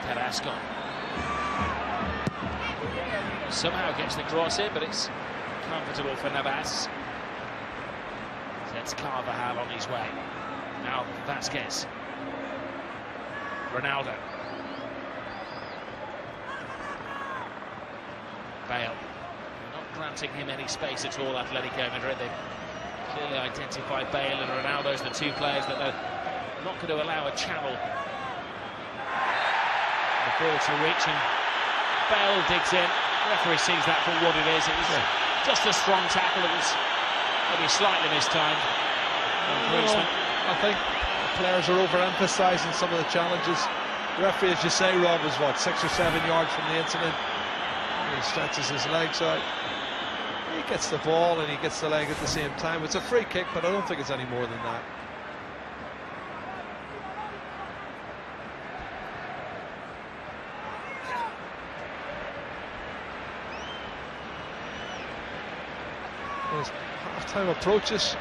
Carrasco. Somehow gets the cross in, but it's comfortable for Navas. Sets Carvajal on his way. Now Vasquez. Ronaldo. Bale. Not granting him any space at all, Atlético Madrid. They've clearly identified Bale and Ronaldo as the two players that they're not going to allow a channel. The ball to reach, and Bale digs in. The referee sees that for what it is. It was just a strong tackle. It was maybe slightly mistimed. I think the players are overemphasising some of the challenges. The referee, as you say, Rob, was what, 6 or 7 yards from the incident. He stretches his legs out. He gets the ball and he gets the leg at the same time. It's a free kick, but I don't think it's any more than that. As half-time approaches,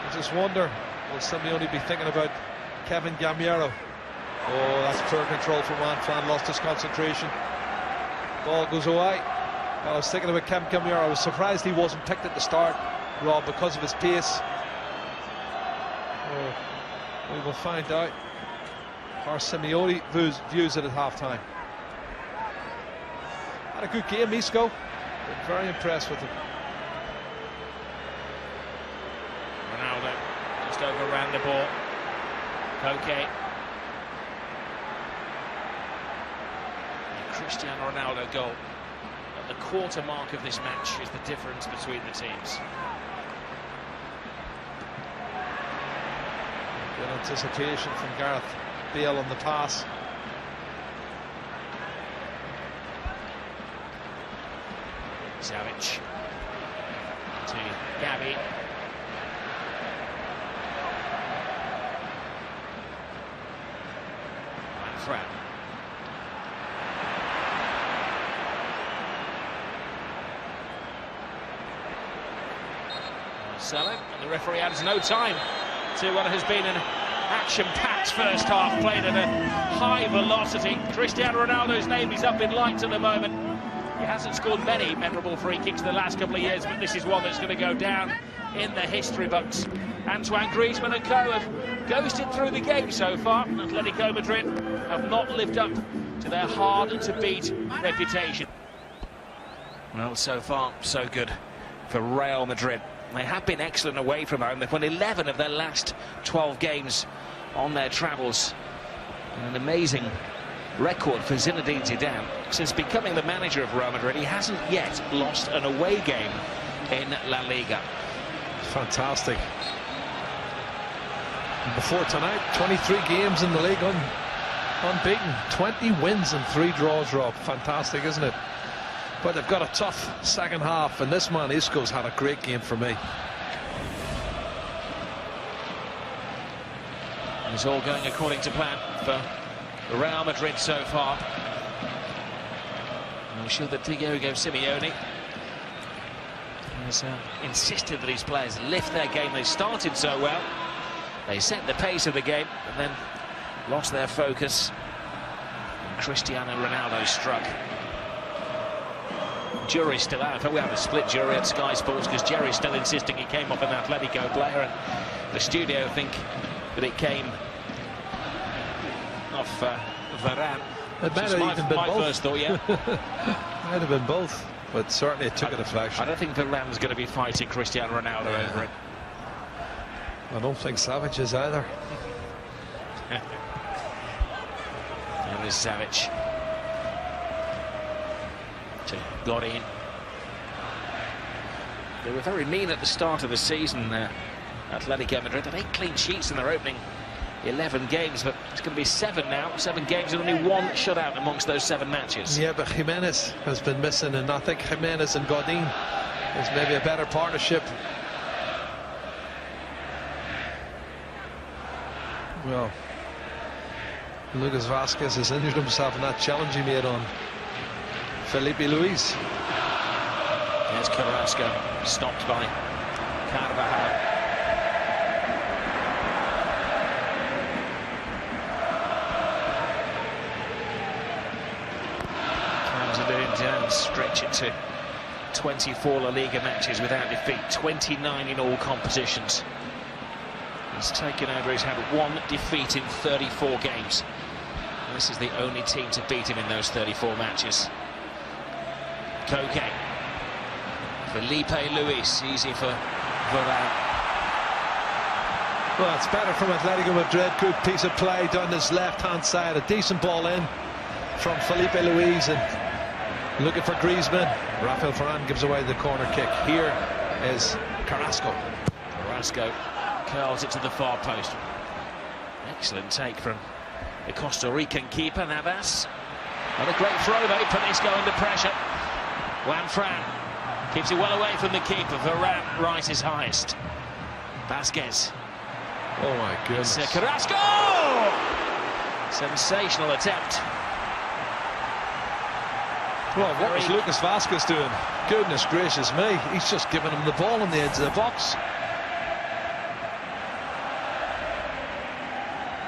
I just wonder, will Simeone be thinking about Kevin Gameiro? Oh, that's poor control from Juanfran, lost his concentration. Ball goes away. Well, I was thinking about Kevin Gameiro. I was surprised he wasn't picked at the start, Rob, because of his pace. Oh, we will find out how Simeone views it at half-time. Had a good game, Isco. Been very impressed with him. Ronaldo just overran the ball. Koke. The Cristiano Ronaldo goal at the quarter mark of this match is the difference between the teams. Good anticipation from Gareth Bale on the pass. Savić to Gavi. Juanfran. Marcelo, and the referee adds no time to what has been an action-packed first half, played at a high velocity. Cristiano Ronaldo's name is up in lights at the moment. He hasn't scored many memorable free kicks in the last couple of years, but this is one that's going to go down in the history books. Antoine Griezmann and co have ghosted through the game so far. Atlético Madrid have not lived up to their hard-to-beat reputation. Well, so far, so good for Real Madrid. They have been excellent away from home. They've won 11 of their last 12 games on their travels. An amazing record for Zinedine Zidane. Since becoming the manager of Real Madrid, he hasn't yet lost an away game in La Liga. Fantastic. And before tonight, 23 games in the league unbeaten. 20 wins and 3 draws, Rob. Fantastic, isn't it? But they've got a tough second half, and this man Isco's had a great game for me. It's all going according to plan for Real Madrid so far. I'm sure that Diego Simeone has insisted that his players lift their game. They started so well. They set the pace of the game and then lost their focus. And Cristiano Ronaldo struck. Jury's still out. We have a split jury at Sky Sports because Jerry's still insisting he came off an Atletico player, and the studio think that it came off Varane. It might have even been my both. First thought, yeah. Might have been both, but certainly it took a deflection. I don't think Varane's going to be fighting Cristiano Ronaldo over it. I don't think Savić is either. There is Savić to Godín. They were very mean at the start of the season, Atletico Madrid. They had 8 clean sheets in their opening 11 games, but it's going to be 7 now. 7 games and only 1 shutout amongst those 7 matches. Yeah, but Jimenez has been missing, and I think Jimenez and Godín is maybe a better partnership. Well, Lucas Vázquez has injured himself in that challenge he made on Filipe Luís. There's Carrasco, stopped by Carvajal. Calderón stretch it to 24 La Liga matches without defeat, 29 in all competitions. He's taken over, he's had 1 defeat in 34 games. And this is the only team to beat him in those 34 matches. Koke. Filipe Luís, easy for Varane. Well, it's better from Atletico Madrid. Good piece of play down this left-hand side. A decent ball in from Filipe Luís, and looking for Griezmann. Raphaël Varane gives away the corner kick. Here is Carrasco. Carrasco curls it to the far post. Excellent take from the Costa Rican keeper, Navas. And a great throw, though. Panisco under pressure. Juanfran keeps it well away from the keeper. Varane right his highest. Vasquez. Oh my goodness. Carrasco! Sensational attempt. Well, what was Lucas Vázquez doing? Goodness gracious me. He's just giving him the ball on the edge of the box.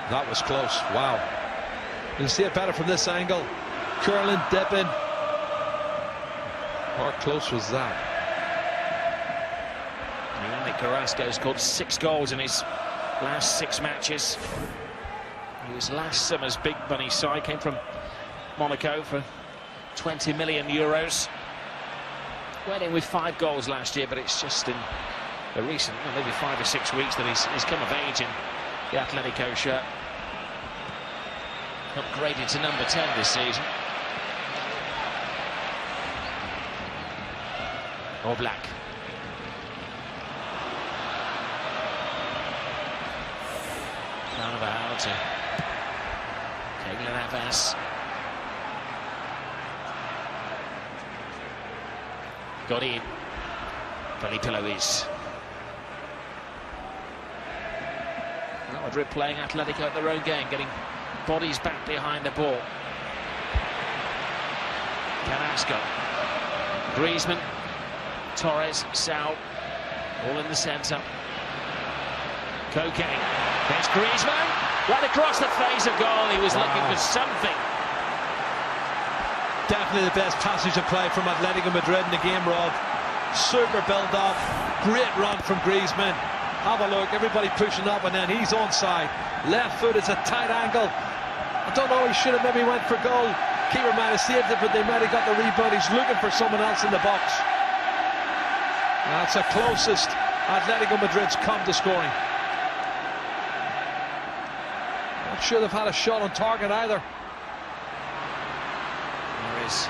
That was close. Wow. You'll see it better from this angle. Curling, dipping. How close was that? Yannick Carrasco scored 6 goals in his last 6 matches. He was last summer's big money side, came from Monaco for 20 million euros. Went in with 5 goals last year, but it's just in the recent, well, maybe 5 or 6 weeks that he's come of age in the Atletico shirt. Upgraded to number 10 this season. Oblak. Carvajal to Keylor Navas. Godín. Filipe Luís. Real Madrid playing Atletico at their own game, getting bodies back behind the ball. Carrasco. Griezmann. Torres, Saul, all in the centre. Koke, there's Griezmann, right across the face of goal. He was looking for something. Definitely the best passage of play from Atletico Madrid in the game, Rob. Super build-up, great run from Griezmann. Have a look, everybody pushing up, and then he's onside. Left foot is a tight angle. I don't know, he should have maybe went for goal. Keeper might have saved it, but they might have got the rebound. He's looking for someone else in the box. That's the closest Atletico Madrid's come to scoring. Not sure they've had a shot on target either. There is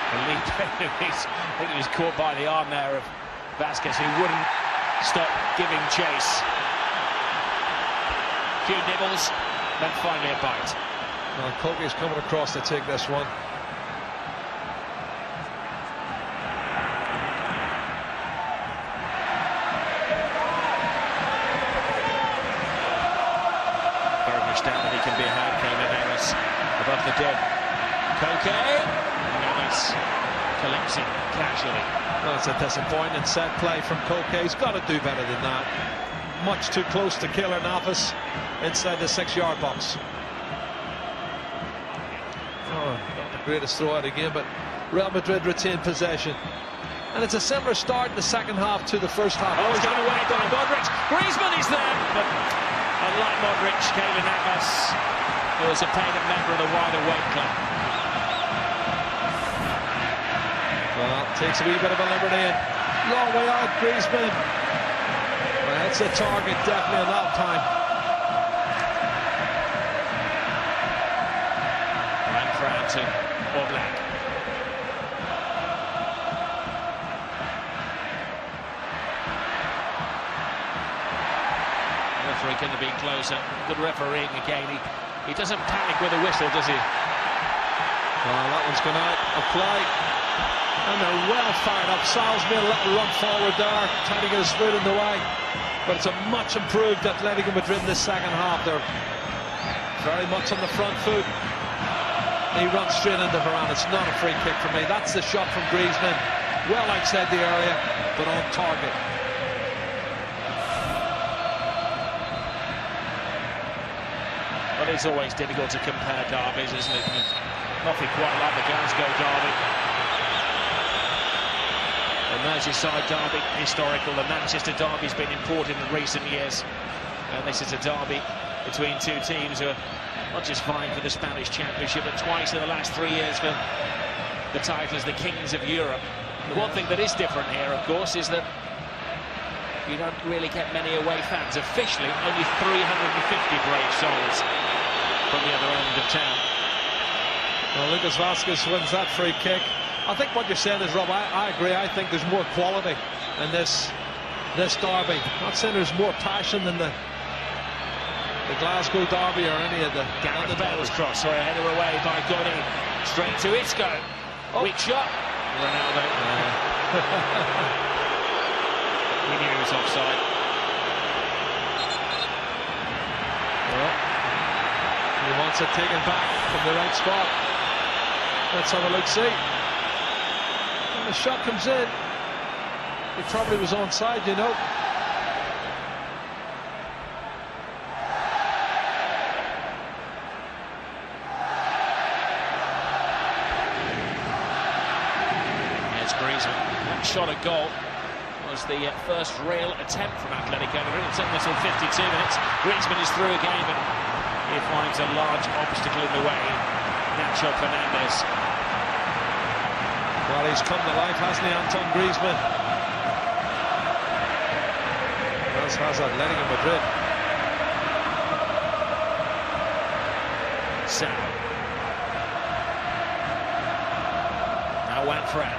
Filipe Luís. I think he was caught by the arm there of Vasquez, who wouldn't stop giving chase. A few nibbles, then finally a bite. Well, Koke's coming across to take this one. Very much down that he can be heard, came in Navas above the dead. Koke. Navas collects it casually. Well, it's a disappointing set play from Koke. He's got to do better than that. Much too close to Keylor Navas inside the 6-yard box. Oh, not the greatest throw out again, but Real Madrid retained possession. And it's a similar start in the second half to the first half. Oh, he's gone away by Modrić. Griezmann is there, but unlike Modrić, Keylor Navas, who was a painted member of the wider weight club. Well, takes a wee bit of a liberty. Long way out, Griezmann. Well, that's a target, definitely on that time. Juanfran to Oblak. Referee going to be closer. Good refereeing again. He doesn't panic with a whistle, does he? Well, that one's gone out of play. And they're well fired up. Sal's made a little run forward there, trying to get his foot in the way. But it's a much improved Atlético Madrid in the second half. They're very much on the front foot. He runs straight into Varane. It's not a free kick for me. That's the shot from Griezmann. Well outside the area, but on target. Well, it's always difficult to compare derbies, isn't it? Nothing quite like the Glasgow derby. The Merseyside derby, historical. The Manchester derby's been important in recent years. And this is a derby between two teams who are not just vying for the Spanish Championship, but twice in the last 3 years for the title as the Kings of Europe. The one thing that is different here, of course, is that you don't really get many away fans. Officially, only 350 brave souls from the other end of town. Well, Lucas Vázquez wins that free kick. I think what you're saying is, Rob, I agree. I think there's more quality in this derby. I'm not saying there's more passion than the Glasgow derby or any of the... Gareth Bale's cross, sorry, a header away by Godín. Straight to Isco. Oh. Weak shot. Ronaldo. He knew he was offside. Well, he wants it taken back from the right spot. Let's have a look-see. When the shot comes in, he probably was onside, you know. There's Griezmann. One shot at goal. Was the first real attempt from Atlético Madrid. It's only until 52 minutes. Griezmann is through again, but he finds a large obstacle in the way. Nacho Fernández. Well, he's come to life, hasn't he, Antoine Griezmann? As has Atlético Madrid. Sam. Now Juanfran.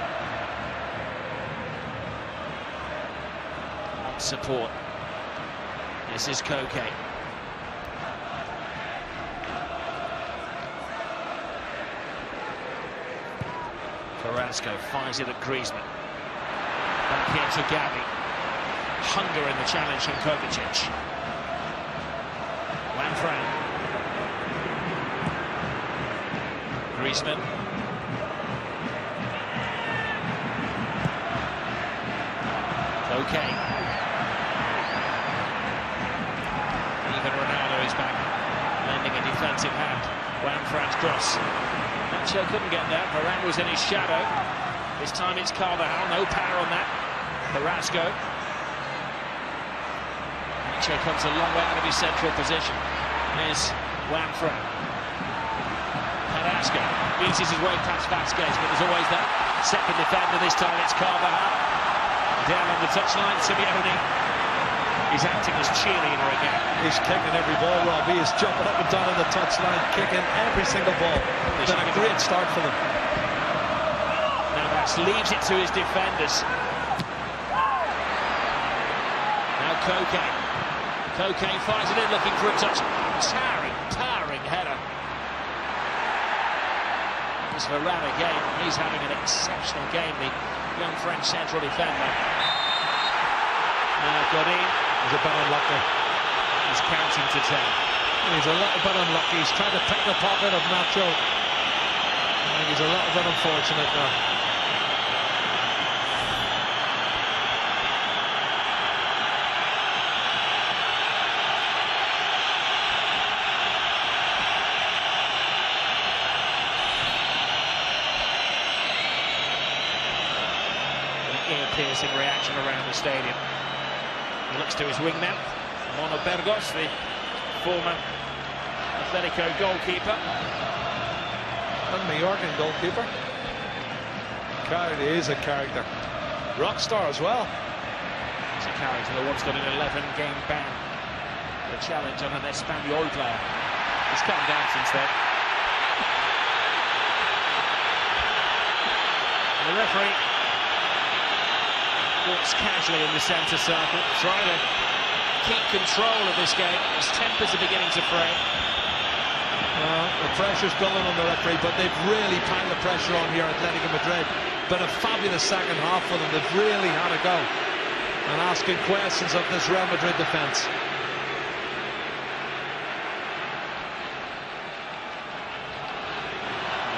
Support. This is Koke. Carrasco finds it at Griezmann. Back here to Gavi. Hunger in the challenge from Kovačić. Juanfran. Griezmann. Koke. Ronaldo is back, lending a defensive hand. Juanfran's cross. Nacho couldn't get there. Varane was in his shadow. This time it's Carvajal. No power on that. Carrasco. Nacho comes a long way out of his central position. There's Juanfran. Carrasco eases his way past Vázquez, but there's always that second defender. This time it's Carvajal. Down on the touchline, Simeone. He's acting as cheerleader again. He's kicking every ball, Rob. He is jumping up and down on the touchline, kicking every single ball. It's been a great start for them. Navas leaves it to his defenders. Now Koke. Koke fires it in, looking for a touch. Towering header. It's Varane again. He's having an exceptional game, the young French central defender. Now Godín. He's a bit unlucky. He's counting to 10. He's a little bit unlucky. He's trying to pick the pocket of Nacho. I think he's a little bit unfortunate now. Ear-piercing reaction around the stadium. He looks to his wingman, Mono Burgos, the former Atletico goalkeeper. And Mallorcan goalkeeper. He is a character. Rock star as well. He's a character that once got an 11-game ban. The challenge on an Estadio player. He's calmed down since then. And the referee walks casually in the centre circle, trying to keep control of this game. His tempers are beginning to fray. The pressure's building on the referee, but they've really piled the pressure on here at Atletico Madrid. Been a fabulous second half for them. They've really had a go and asking questions of this Real Madrid defence.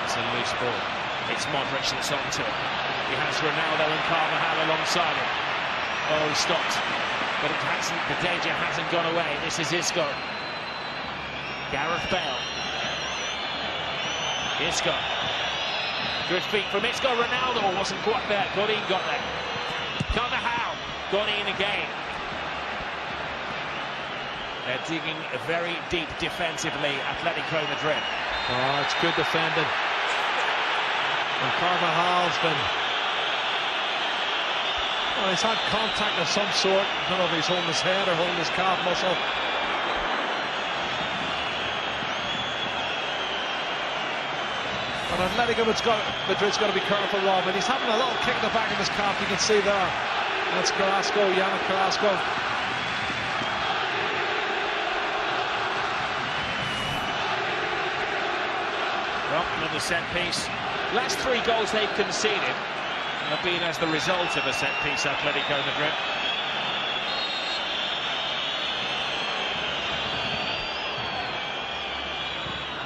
It's a loose ball. It's Modrić that's onto it. He has Ronaldo and Carvajal alongside him. Oh, he stopped, but it hasn't. The danger hasn't gone away. This is Isco. Gareth Bale. Isco. Good feet from Isco. Ronaldo wasn't quite there. Godín got there. Carvajal. Godín again. They're digging very deep defensively, Atletico Madrid. Oh, it's good defending. And Carvajal's been... Well, he's had contact of some sort. I don't know if he's holding his head or holding his calf muscle. But Atletico Madrid's got to be careful, Rob. And he's having a little kick in the back of his calf, you can see there. That's Carrasco, Yannick Carrasco. Well, another set piece. Last 3 goals they've conceded have been as the result of a set piece, Atletico Madrid.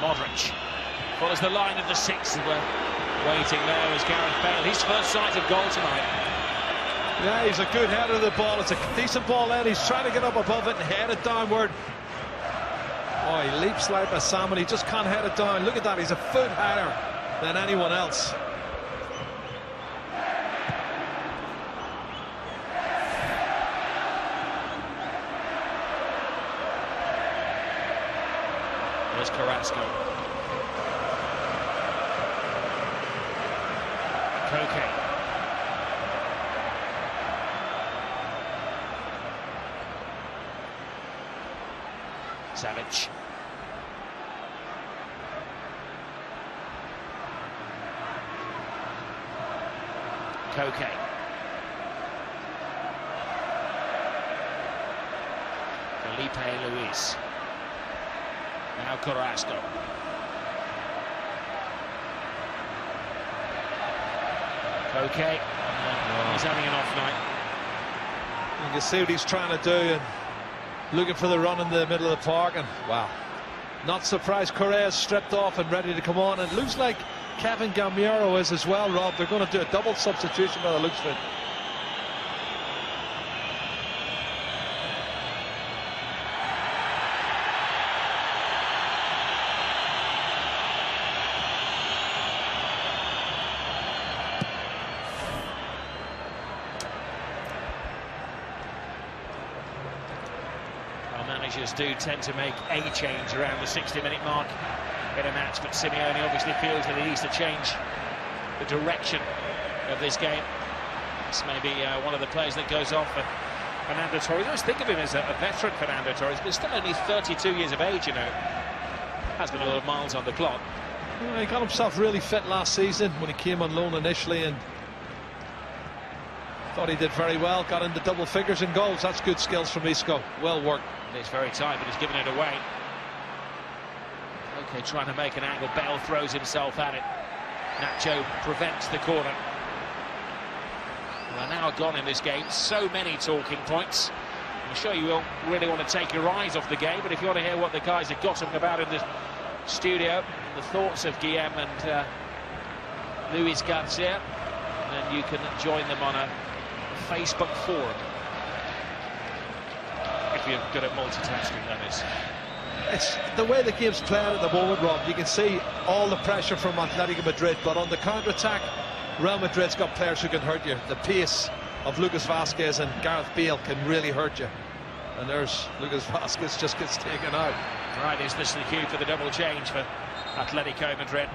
Modrić follows the line of the 6. Waiting there was Gareth Bale. His first sight of goal tonight. Yeah, he's a good header of the ball. It's a decent ball in. He's trying to get up above it and head it downward. Oh, he leaps like a salmon. He just can't head it down. Look at that. He's a foot higher than anyone else. There's Carrasco. Koke. Savić. Koke. Filipe Luís. Now Carrasco. Koke. He's having an off night. You can see what he's trying to do and looking for the run in the middle of the park. And wow, not surprised Correa's stripped off and ready to come on. And it looks like Kevin Gameiro is as well, Rob. They're going to do a double substitution by the looks of it. Managers do tend to make a change around the 60-minute mark in a match, but Simeone obviously feels that he needs to change the direction of this game. This may be one of the players that goes off for Fernando Torres. I always think of him as a veteran, Fernando Torres, but he's still only 32 years of age, you know. Has got a lot of miles on the clock. Well, he got himself really fit last season when he came on loan initially and thought he did very well. Got into double figures in goals. That's good skills from Isco. Well worked. It's very tight, but he's given it away. Okay, trying to make an angle. Bale throws himself at it. Nacho prevents the corner. Well, now gone in this game. So many talking points. I'm sure you won't really want to take your eyes off the game, but if you want to hear what the guys are gossiping about in the studio, the thoughts of Guillem and Luis Garcia, then you can join them on a Facebook forum. If you're good at multitasking, that is. It's the way the game's played at the moment, Rob. You can see all the pressure from Atlético Madrid, but on the counter-attack, Real Madrid's got players who can hurt you. The pace of Lucas Vázquez and Gareth Bale can really hurt you. And there's Lucas Vázquez, just gets taken out. Right, is this the cue for the double change for Atlético Madrid?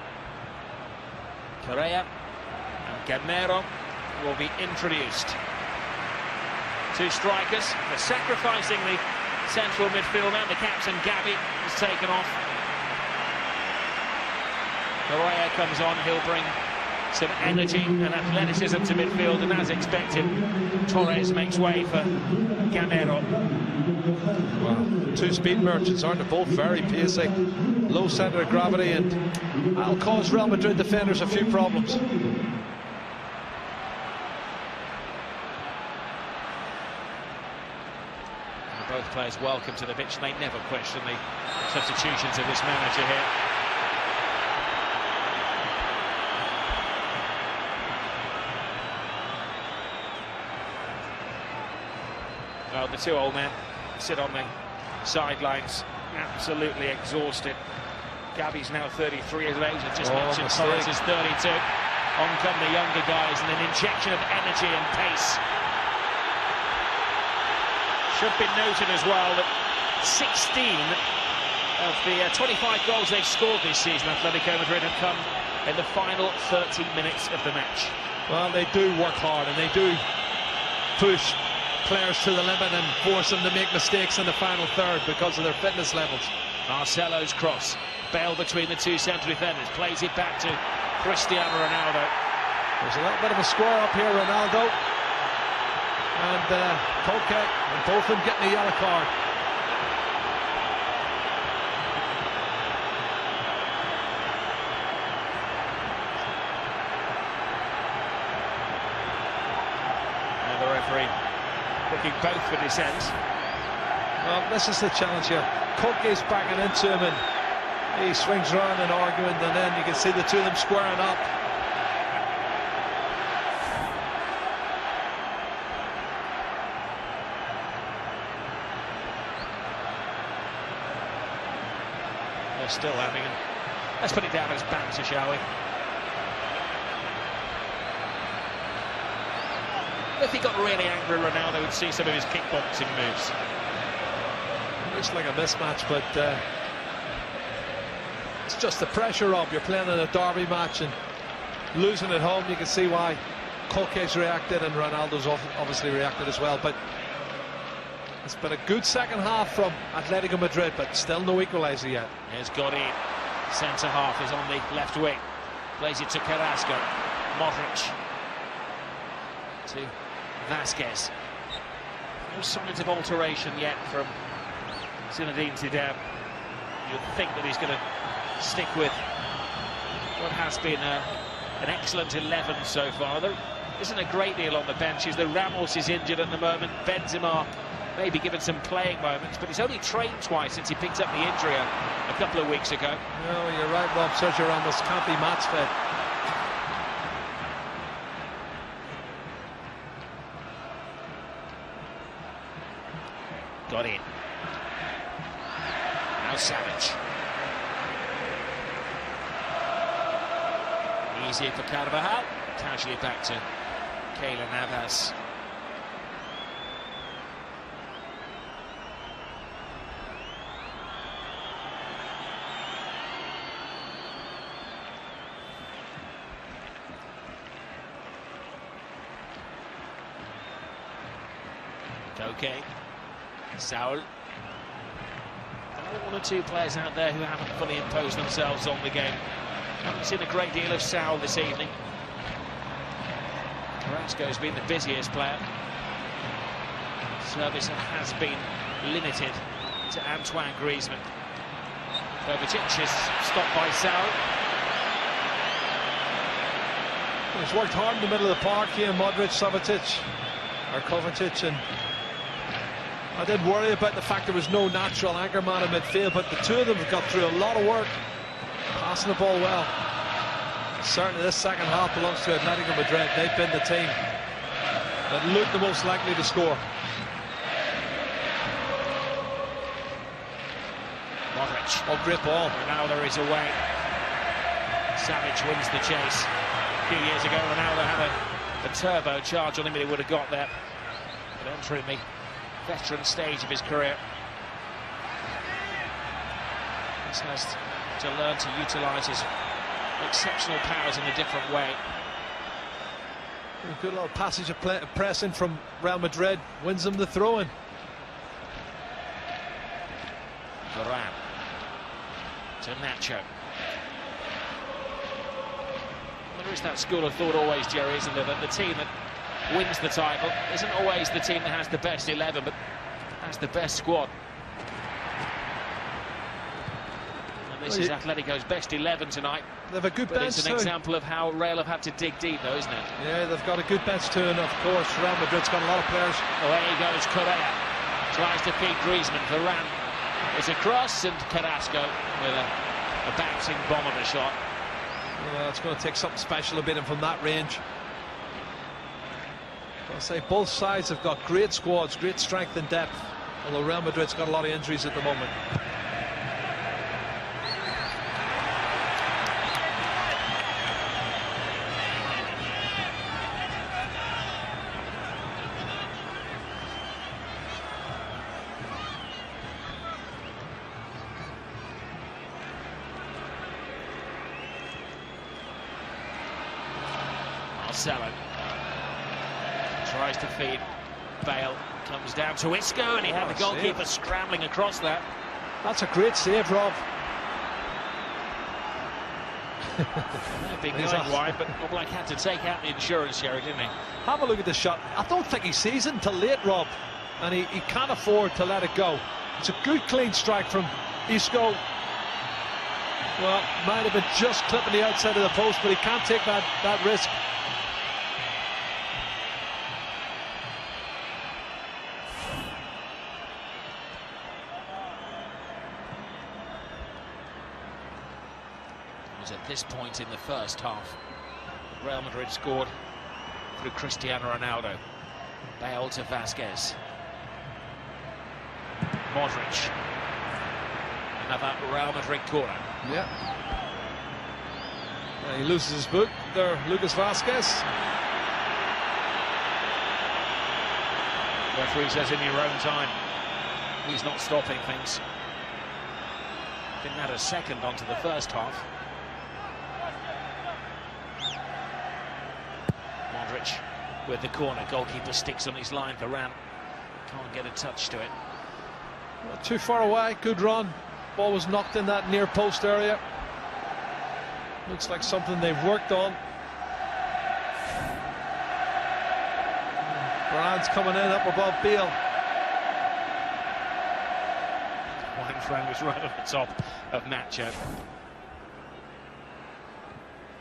Correa and Gamero will be introduced. Two strikers. They're sacrificing the central midfield, and the captain Gavi is taken off. Correa comes on, he'll bring some energy and athleticism to midfield, and as expected, Torres makes way for Gamero. Well, two speed merchants, aren't they? Both very pacey, low centre of gravity, and that'll cause Real Madrid defenders a few problems. Both players welcome to the pitch, and they never question the substitutions of this manager here. Well, the two old men sit on the sidelines, absolutely exhausted. Gavi's now 33 years of age, I just mentioned Torres is 32. On come the younger guys, and an injection of energy and pace. Should be noted as well that 16 of the 25 goals they've scored this season, Atlético Madrid, have come in the final 30 minutes of the match. Well, they do work hard, and they do push players to the limit and force them to make mistakes in the final third because of their fitness levels. Marcelo's cross, Bale between the two central defenders, plays it back to Cristiano Ronaldo. There's a little bit of a square up here, Ronaldo and Koke, and both of them getting a yellow card. And the referee looking both for dissent. Well, this is the challenge here. Koke's backing into him, and he swings around and arguing, and then you can see the two of them squaring up. Still having it. Let's put it down as banter, shall we? If he got really angry, Ronaldo would see some of his kickboxing moves. Looks like a mismatch, but it's just the pressure of you're playing in a derby match and losing at home. You can see why Koke's reacted and Ronaldo's obviously reacted as well. But it's been a good second half from Atlético Madrid, but still no equaliser yet. Here's Godín, centre half is on the left wing, plays it to Carrasco, Modrić to Vázquez. No signs of alteration yet from Zinedine Zidane. You'd think that he's going to stick with what has been an excellent 11 so far. There isn't a great deal on the benches. The Ramos is injured at the moment. Benzema maybe given some playing moments, but he's only trained twice since he picked up the injury a couple of weeks ago. No, you're right, Rob. Sergio Ramos can't be match fit. Got in. Now Savić. Easier for Carvajal. Casually back to Keylor Navas. Koke, Saul. There are one or two players out there who haven't fully imposed themselves on the game. Haven't seen a great deal of Saul this evening. Carrasco's been the busiest player. Service has been limited to Antoine Griezmann. Kovačić is stopped by Saul. He's worked hard in the middle of the park here, Modrić, Savić, or Kovačić, and I did worry about the fact there was no natural anchor man in midfield, but the two of them have got through a lot of work, passing the ball well. Certainly this second half belongs to Atlético Madrid. They've been the team that looked the most likely to score. Modrić. Oh, great ball. Ronaldo is away. Savić wins the chase. A few years ago, Ronaldo had a turbo charge on him, and he would have got there. But entering the veteran stage of his career, he has to learn to utilise his exceptional powers in a different way. A good little passage of pressing from Real Madrid, wins them the throw-in. Varane to Nacho. There is that school of thought always, Jerry, isn't there, that the team that wins the title isn't always the team that has the best 11, but has the best squad. And this is Atletico's best 11 tonight. They have a good bench. It's an example of how Real have had to dig deep, though, isn't it? Yeah, they've got a good bench too, and of course Real Madrid's got a lot of players. Away goes Correa, tries to feed Griezmann. Varane is a cross, and Carrasco with a bouncing bomb of a shot. Well, it's going to take something special to beat him from that range. I'll say both sides have got great squads, great strength and depth, although Real Madrid's got a lot of injuries at the moment. Marcelo tries to feed Bale, comes down to Isco, and he had the goalkeeper scrambling across that. That's a great save, Rob. Big going wide, but Oblak had to take out the insurance share, didn't he? Have a look at the shot. I don't think he sees it until late, Rob, and he can't afford to let it go. It's a good clean strike from Isco. Well, might have been just clipping the outside of the post, but he can't take that risk. At this point in the first half, Real Madrid scored through Cristiano Ronaldo. Bale to Vázquez. Modrić. Another Real Madrid corner. Yeah. He loses his boot there, Lucas Vázquez. Referee says in your own time. He's not stopping things. Didn't add a second onto the first half. Modrić with the corner. Goalkeeper sticks on his line. Varane can't get a touch to it. Not too far away. Good run. Ball was knocked in that near post area. Looks like something they've worked on. Varane's coming in up above Bale. Juanfran was right on the top of Nacho.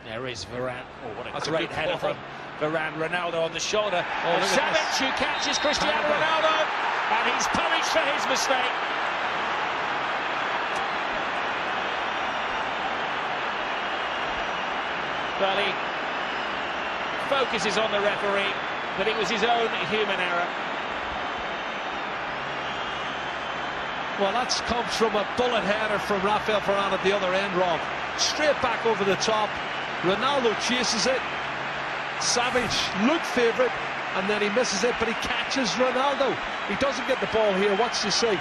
There is Varane. Oh, what a great header from Varane. Ronaldo on the shoulder. Oh, Savić, who catches Cristiano Ronaldo, and he's punished for his mistake. Well, he focuses on the referee, but it was his own human error. Well, that comes from a bullet header from Raphaël Varane at the other end, Rob. Straight back over the top. Ronaldo chases it. Savić looked favourite, and then he misses it, but he catches Ronaldo. He doesn't get the ball here, watch you see.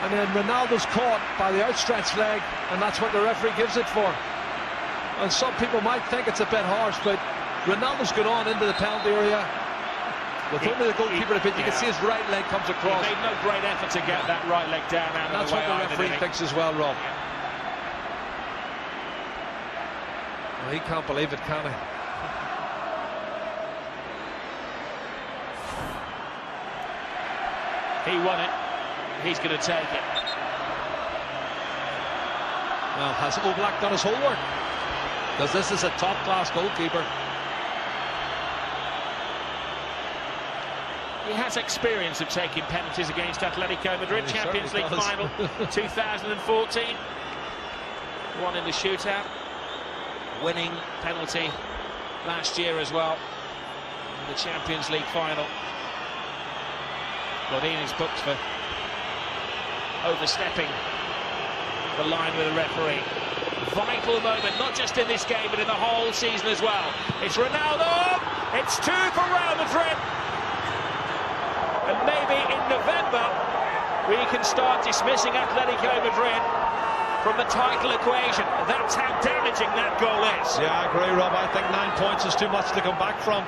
And then Ronaldo's caught by the outstretched leg, and that's what the referee gives it for. And some people might think it's a bit harsh, but Ronaldo's gone on into the penalty area. With only the goalkeeper a bit, you can see his right leg comes across. He made no great effort to get that right leg down out of the way. That's what the referee thinks as well, Rob. Well, he can't believe it, can he? He won it. He's going to take it. Well, has Oblak done his homework? Because this is a top-class goalkeeper. He has experience of taking penalties against Atletico Madrid, Champions League final 2014. One in the shootout, winning penalty last year as well in the Champions League final. Godín is booked for overstepping the line with the referee. Vital moment, not just in this game, but in the whole season as well. It's Ronaldo, it's 2 for Real Madrid. And maybe in November, we can start dismissing Atletico Madrid from the title equation. That's how damaging that goal is. Yeah, I agree, Rob. I think 9 points is too much to come back from.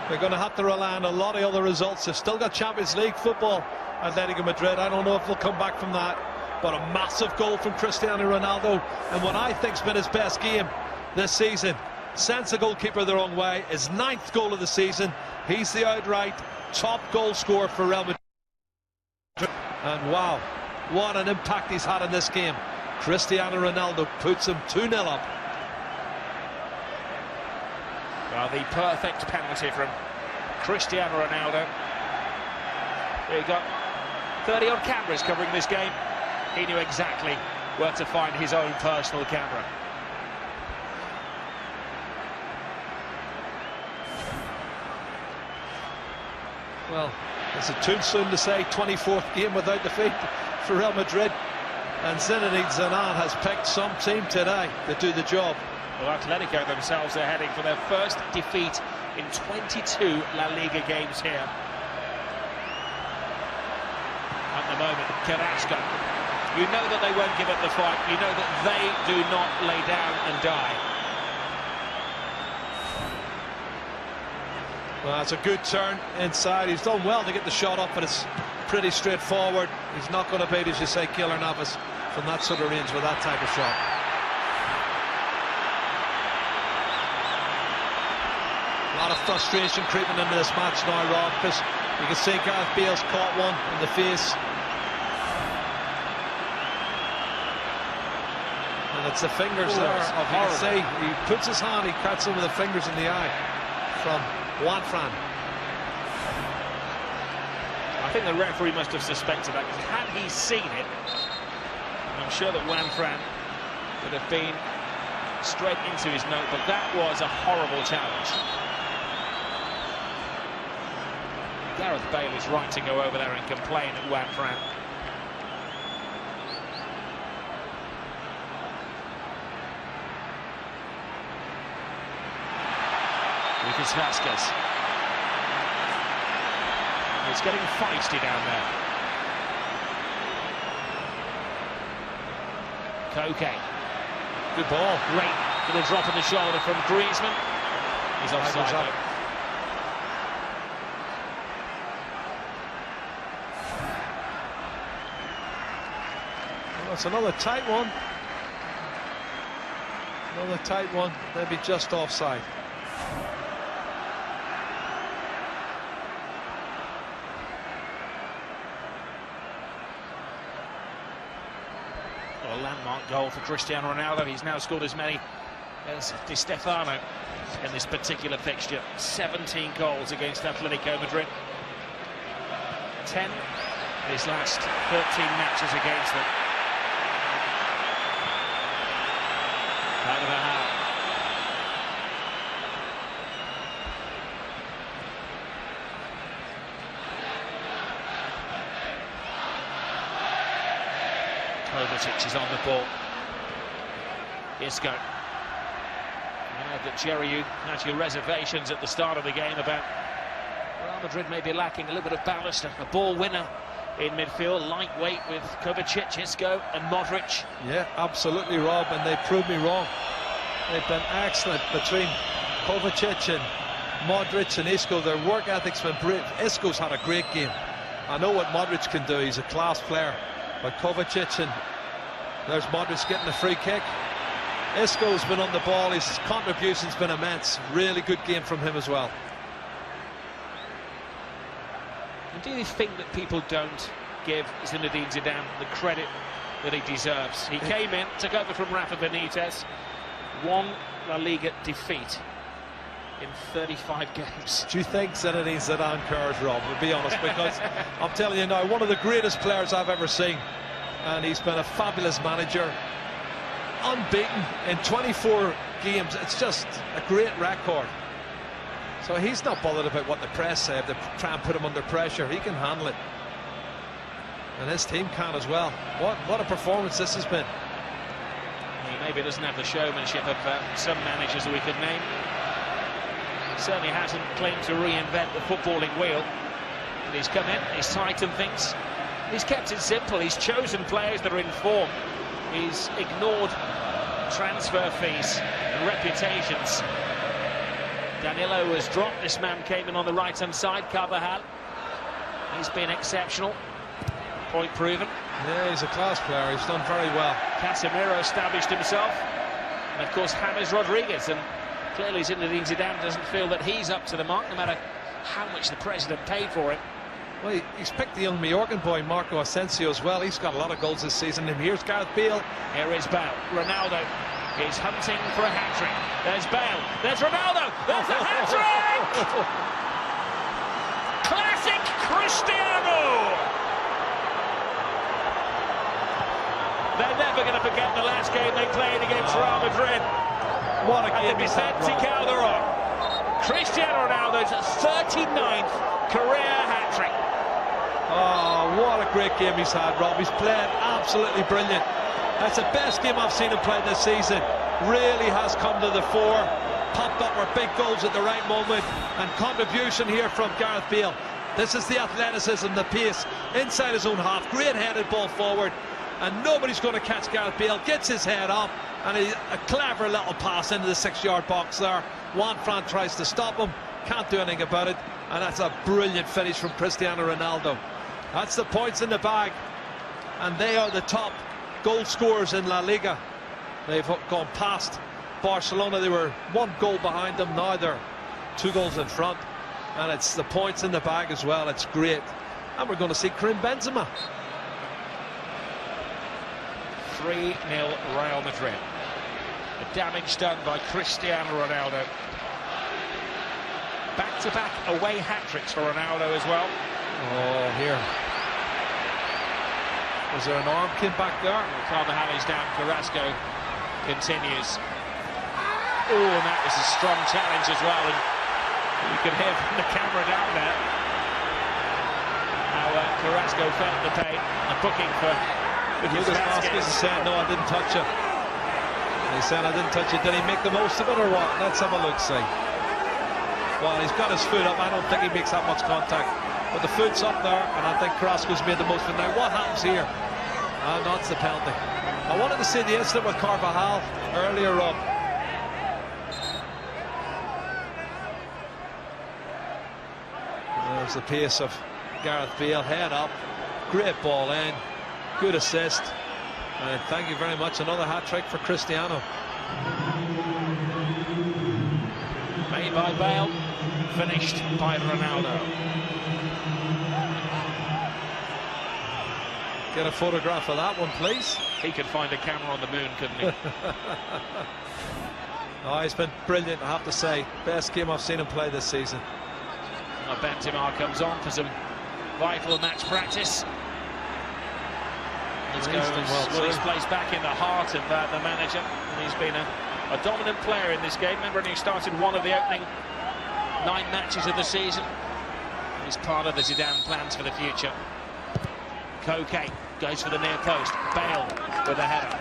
They're going to have to rely on a lot of other results. They've still got Champions League football, Atletico Madrid. I don't know if they'll come back from that. But a massive goal from Cristiano Ronaldo, and what I think's been his best game this season. Sends the goalkeeper the wrong way. His 9th goal of the season. He's the outright top goal scorer for Real Madrid. And wow, what an impact he's had in this game. Cristiano Ronaldo puts him 2-0 up. Well, the perfect penalty from Cristiano Ronaldo. We've got 30-odd cameras covering this game. He knew exactly where to find his own personal camera. Well, it's too soon to say 24th game without defeat for Real Madrid. And Zinedine Zidane has picked some team today to do the job. Well, Atletico themselves are heading for their first defeat in 22 La Liga games here. At the moment, Carrasco. You know that they won't give up the fight. You know that they do not lay down and die. Well, it's a good turn inside. He's done well to get the shot up, but it's pretty straightforward. He's not going to beat, as you say, Keylor Navas from that sort of range with that type of shot. A lot of frustration creeping into this match now, Rob, because you can see Gareth Bale's caught one in the face. And it's the fingers there. You can see he puts his hand, he cuts him with the fingers in the eye from Juanfran. I think the referee must have suspected that, because had he seen it, I'm sure that Juanfran would have been straight into his note, but that was a horrible challenge. Gareth Bale is right to go over there and complain at Juanfran. Lucas Vázquez. It's getting feisty down there. Koke. Good ball. Great little drop in the shoulder from Griezmann. He's offside. Well, that's another tight one. Another tight one. Maybe just offside. A landmark goal for Cristiano Ronaldo. He's now scored as many as Di Stefano in this particular fixture. 17 goals against Atletico Madrid. 10 in his last 13 matches against them. Carvajal. Kovačić is on the ball. Isco. I know that Jerry, you had your reservations at the start of the game about Real Madrid maybe lacking a little bit of ballast, a ball winner in midfield, lightweight with Kovačić, Isco and Modrić. Yeah, absolutely, Rob, and they proved me wrong. They've been excellent between Kovačić and Modrić and Isco. Their work ethic's been brilliant. Isco's had a great game. I know what Modrić can do, he's a class player. But Kovačić, and there's Modrić getting a free kick. Isco's been on the ball, his contribution's been immense. Really good game from him as well. And do you think that people don't give Zinedine Zidane the credit that he deserves? He came in, took over from Rafa Benitez, won La Liga defeat. in 35 games. Do you think Zinedine Zidane cares, Rob? To be honest, because I'm telling you now, one of the greatest players I've ever seen, and he's been a fabulous manager, unbeaten in 24 games. It's just a great record. So he's not bothered about what the press say. If they try and put him under pressure, he can handle it, and his team can as well. What a performance this has been. He maybe doesn't have the showmanship of some managers that we could name. He certainly hasn't claimed to reinvent the footballing wheel. But he's come in, he's tightened things. He's kept it simple. He's chosen players that are in form. He's ignored transfer fees and reputations. Danilo has dropped. This man came in on the right-hand side, Carvajal. He's been exceptional. Point proven. Yeah, he's a class player. He's done very well. Casemiro established himself. And of course, James Rodriguez. And clearly Zinedine Zidane doesn't feel that he's up to the mark, no matter how much the president paid for him. Well, he's picked the young Mallorcan boy, Marco Asensio, as well. He's got a lot of goals this season. And here's Gareth Bale. Here is Bale. Ronaldo is hunting for a hat-trick. There's Bale. There's Ronaldo. There's the hat-trick! Classic Cristiano! They're never going to forget the last game they played against Real Madrid. What a game he's had, Calderón. Cristiano Ronaldo's 39th career hat-trick. Oh, what a great game he's had, Rob. He's played absolutely brilliant. That's the best game I've seen him play this season. Really has come to the fore. Popped up with big goals at the right moment. And contribution here from Gareth Bale. This is the athleticism, the pace inside his own half. Great headed ball forward. And nobody's going to catch Gareth Bale. Gets his head up, and a clever little pass into the 6-yard box there. Juanfran tries to stop him, can't do anything about it, and that's a brilliant finish from Cristiano Ronaldo. That's the points in the bag, and they are the top goal scorers in La Liga. They've gone past Barcelona. They were 1 goal behind them. Now they're 2 goals in front, and it's the points in the bag as well. It's great, and we're going to see Karim Benzema. 3-0 Real Madrid. The damage done by Cristiano Ronaldo. Back-to-back away hat-tricks for Ronaldo as well. Oh, here. Was there an arm came back there? Carvajal is down. Carrasco continues. Oh, and that was a strong challenge as well. And you can hear from the camera down there how Carrasco felt the pain. A booking for Lucas Vázquez is saying, no, I didn't touch it. He's saying, I didn't touch it. Did he make the most of it or what? Let's have a look, see. Well, he's got his foot up. I don't think he makes that much contact. But the foot's up there, and I think Carrasco's made the most of it. Now, what happens here? That's the penalty. I wanted to see the incident with Carvajal earlier on. There's the pace of Gareth Bale. Head up. Great ball in. Good assist. And thank you very much. Another hat-trick for Cristiano. Made by Bale, finished by Ronaldo. Get a photograph of that one, please. He could find a camera on the moon, couldn't he? Oh, he's been brilliant, I have to say. Best game I've seen him play this season. Now Benzema comes on for some vital match practice. He's placed back in the heart of the manager. And he's been a dominant player in this game. Remember, he started one of the opening 9 matches of the season. He's part of the Zidane plans for the future. Koke goes for the near post. Bale with a header.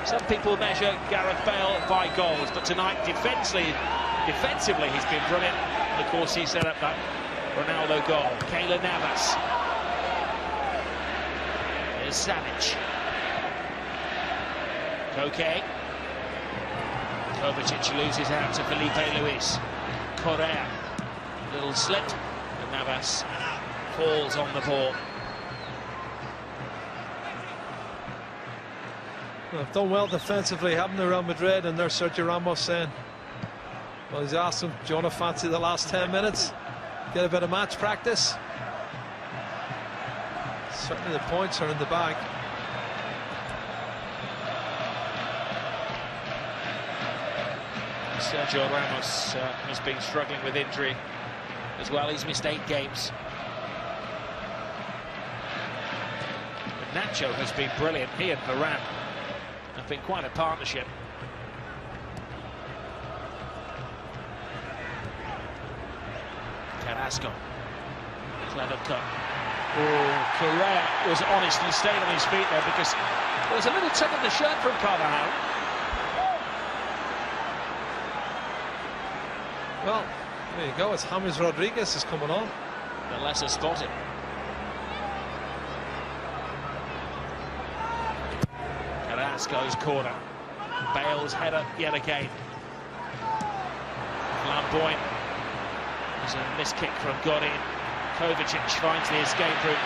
Some people measure Gareth Bale by goals, but tonight defensively he's been brilliant. And of course, he set up that Ronaldo goal. Keylor Navas. Savić. Koke. Kovačić loses out to Filipe Luís. Correa. Little slip. And Navas falls on the ball. They've done well defensively, haven't they, Real Madrid? And there's Sergio Ramos saying, well, he's asked him, do you want to fancy the last 10 minutes? Get a bit of match practice? Certainly the points are in the bag. Sergio Ramos has been struggling with injury as well. He's missed 8 games. But Nacho has been brilliant. He and Varane have been quite a partnership. Carrasco. Clever cut. Oh, Correa was honest and stayed on his feet there, because there was a little tug of the shirt from Carvajal. Well, there you go. It's James Rodriguez is coming on. The lesser spotted. Carrasco's corner. Bale's header yet again. Flamboyant. There's a missed kick from Godín. Kovačić finds the escape route.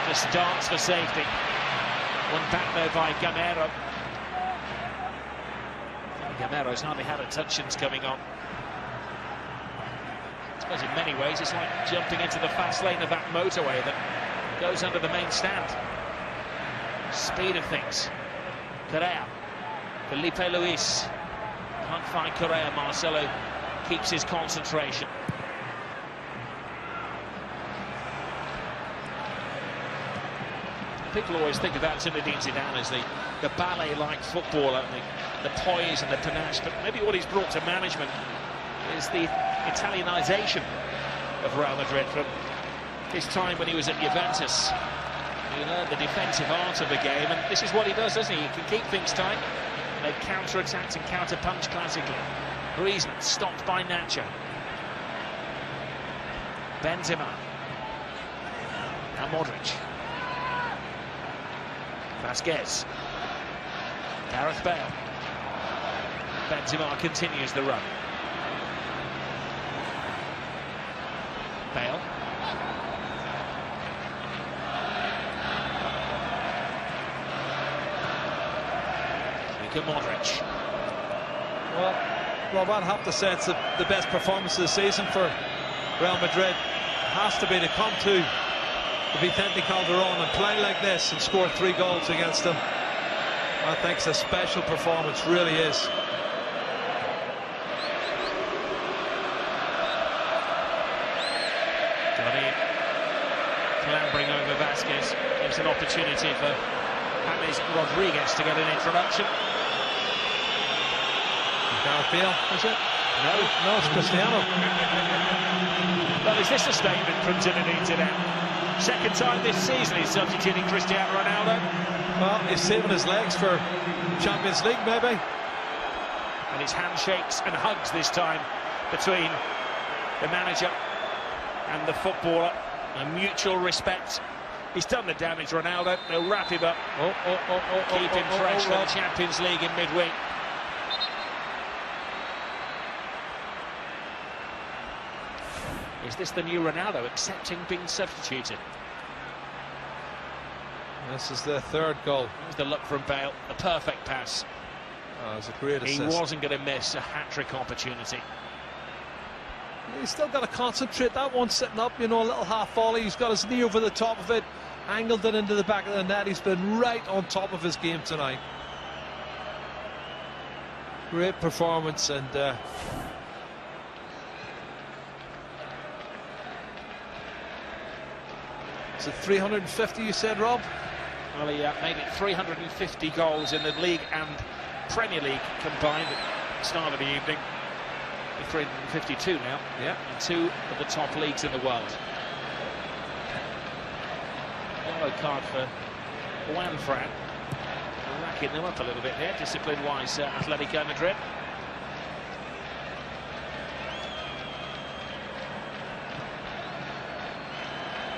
Just darts for safety. One back there by Gamero. Gamero's hardly had a touch since coming on. I suppose in many ways it's like jumping into the fast lane of that motorway that goes under the main stand. Speed of things. Correa. Filipe Luís. Can't find Correa. Marcelo keeps his concentration. People always think about Zinedine Zidane as the ballet-like footballer, the poise and the panache, but maybe what he's brought to management is the Italianization of Real Madrid from his time when he was at Juventus. He learned the defensive art of the game, and this is what he does, doesn't he? He can keep things tight, make counter-attacks and counter-punch classically. Griezmann stopped by Nacho. Benzema. Now Modrić. Vasquez. Gareth Bale. Benzema continues the run. Bale. Luka Modrić. Well, Rob, I'd have to say it's the best performance of the season for Real Madrid. It has to be to come to the Vicente Calderón and play like this and score 3 goals against them. I think it's a special performance, really is. Godín clambering over Vasquez, gives an opportunity for James Rodriguez to get an introduction. Gareth Bale, is it? No, it's Cristiano. Well, is this a statement from Zinedine Zidane? Second time this season he's substituting Cristiano Ronaldo. Well, he's saving his legs for Champions League, maybe. And it's handshakes and hugs this time between the manager and the footballer. A mutual respect. He's done the damage, Ronaldo. They'll wrap him up. Keep him fresh for the Champions League in midweek. Is this the new Ronaldo accepting being substituted? This is their 3rd goal. Here's the look from Bale, a perfect pass. Oh, it was a great assist. He wasn't going to miss a hat-trick opportunity. He's still got to concentrate. That one sitting up, you know, a little half volley. He's got his knee over the top of it, angled it into the back of the net. He's been right on top of his game tonight. Great performance, and is it 350 you said, Rob? Well, he made it 350 goals in the league and Premier League combined at the start of the evening. 352 now, yeah, in 2 of the top leagues in the world. Yellow card for Juanfran, racking them up a little bit here, discipline-wise, Atlético Madrid.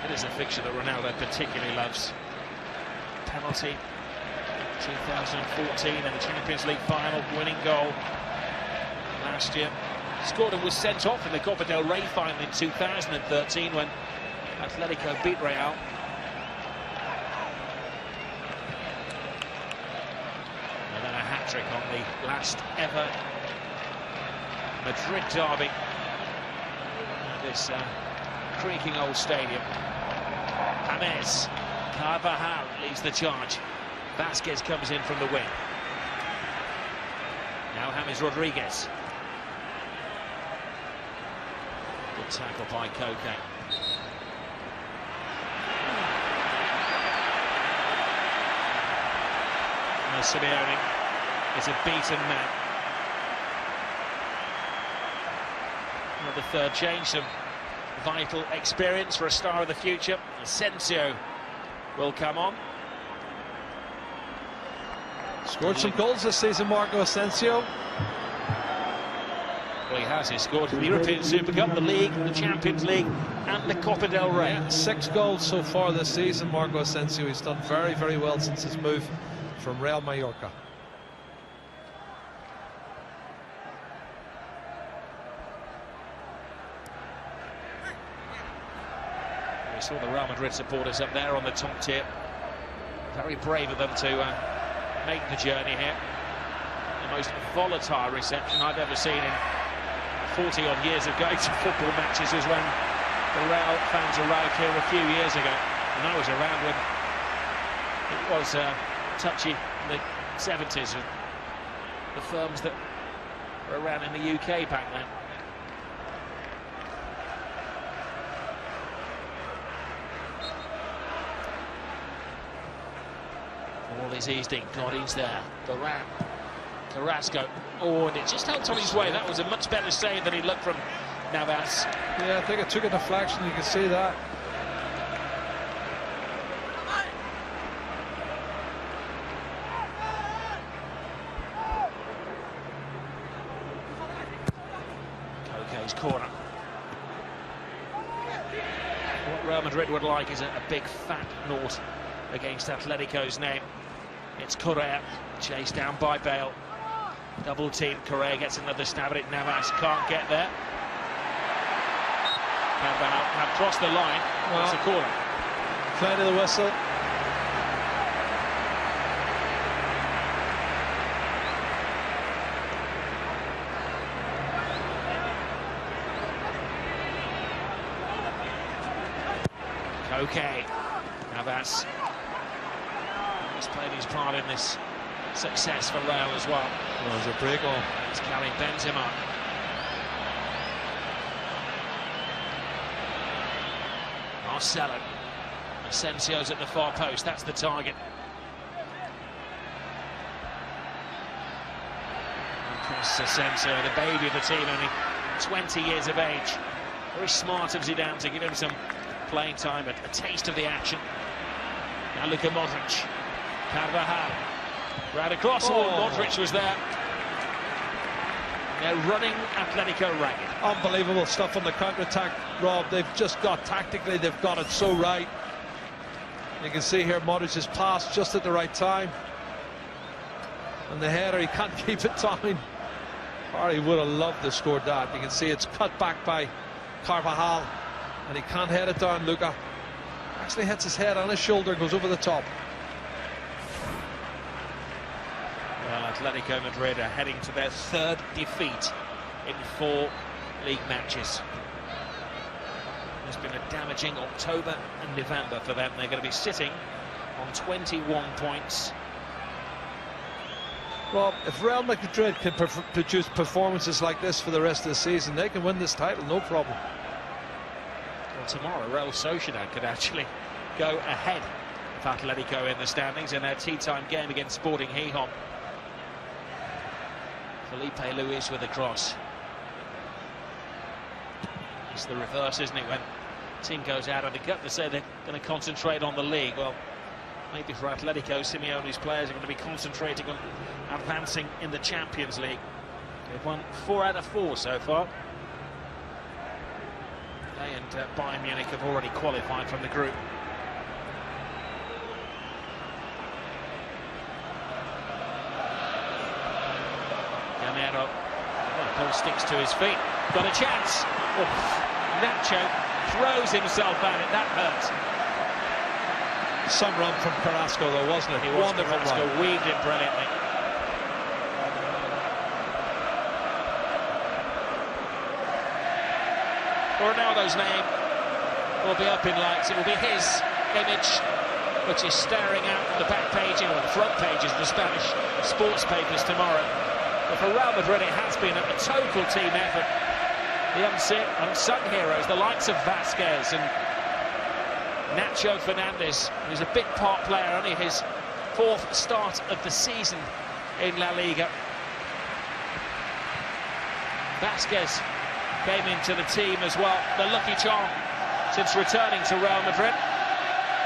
It is a fixture that Ronaldo particularly loves. Penalty, 2014 in the Champions League final, winning goal last year. Scored and was sent off in the Copa del Rey final in 2013 when Atletico beat Real. And then a hat-trick on the last ever Madrid derby at this creaking old stadium. James Carvajal leads the charge. Vasquez comes in from the wing. Now James Rodriguez. Good tackle by Koke. Simeone is a beaten man. Well, the third change, some vital experience for a star of the future. Asensio will come on. Scored some goals this season, Marco Asensio. Well, he has. He scored in the European Super Cup, the League, the Champions League, and the Copa del Rey. Yeah, 6 goals so far this season, Marco Asensio. He's done very, very well since his move from Real Mallorca. We saw the Real Madrid supporters up there on the top tier. Very brave of them to make the journey here. The most volatile reception I've ever seen in 40-odd years of going to football matches was when the Real fans arrived here a few years ago. And I was around when it was touchy in the 70s, and the firms that were around in the UK back then. All is eased in. Godín's there. Varane. Carrasco. Oh, and it just helped on his way. That was a much better save than he looked from Navas. Yeah, I think it took a deflection. You can see that. Koke's corner. What Real Madrid would like is a big fat nought against Atletico's name. It's Correa, chased down by Bale. Double team, Correa gets another stab at it. Navas can't get there. Carvajal have crossed the line. Well, it's a corner. Play to the whistle. Koke. Navas has played his part in this success for Real as well. Well, there's a break on. It's Karim Benzema. Marcelo. Asensio's at the far post. That's the target. Across Asensio, the baby of the team, only 20 years of age. Very smart of Zidane to give him some playing time, a taste of the action. Now Luka Modrić. Carvajal. Right across. Oh, Modrić was there. They're running Atletico ragged. Unbelievable stuff on the counter-attack, Rob. They've just got, tactically, they've got it so right. You can see here Modrić has passed just at the right time. And the header, he can't keep it down. Or he would have loved to have scored that. You can see it's cut back by Carvajal. And he can't head it down, Luka. Actually hits his head on his shoulder, goes over the top. Well, Atletico Madrid are heading to their third defeat in 4 league matches. It's been a damaging October and November for them. They're going to be sitting on 21 points. Well, if Real Madrid can produce performances like this for the rest of the season, they can win this title, no problem. Well, tomorrow, Real Sociedad could actually go ahead of Atletico in the standings in their tea-time game against Sporting Gijón. Filipe Luís with a cross. It's the reverse, isn't it, when the team goes out of the cup? They say they're going to concentrate on the league. Well, maybe for Atletico, Simeone's players are going to be concentrating on advancing in the Champions League. They've won 4 out of 4 so far. They and Bayern Munich have already qualified from the group. Gamero. Oh, ball sticks to his feet. Got a chance. Oh, Nacho throws himself at it. That hurt. Some run from Carrasco, though, wasn't it? He was. Carrasco weaved it brilliantly. Ronaldo's name will be up in lights. It will be his image, which is staring out on the back page, or the front pages of the Spanish sports papers tomorrow. But for Real Madrid, it has been a total team effort. the unsung heroes, the likes of Vasquez and Nacho Fernández, who's a bit part player, only his 4th start of the season in La Liga. Vasquez came into the team as well, the lucky charm since returning to Real Madrid.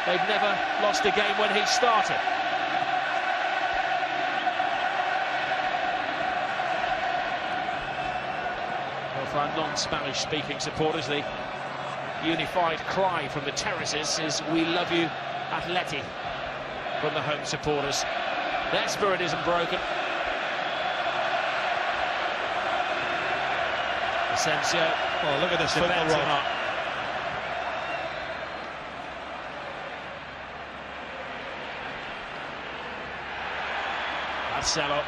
They've never lost a game when he started. Well, for our non-Spanish speaking supporters, the unified cry from the terraces is "We love you, Atleti," from the home supporters. Their spirit isn't broken. Asensio. Oh, look at this football run. Marcelo.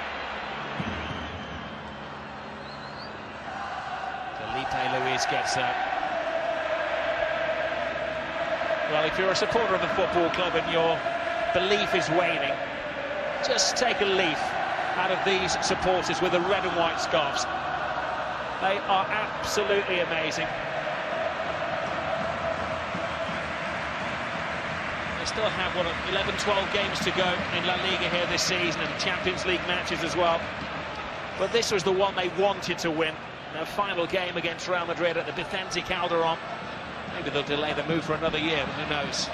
Filipe Luís gets that. Well, if you're a supporter of the football club and your belief is waning, just take a leaf out of these supporters with the red and white scarves. They are absolutely amazing. They still have 11-12 games to go in La Liga here this season, and Champions League matches as well. But this was the one they wanted to win. Their final game against Real Madrid at the Vicente Calderón. Maybe they'll delay the move for another year, but who knows?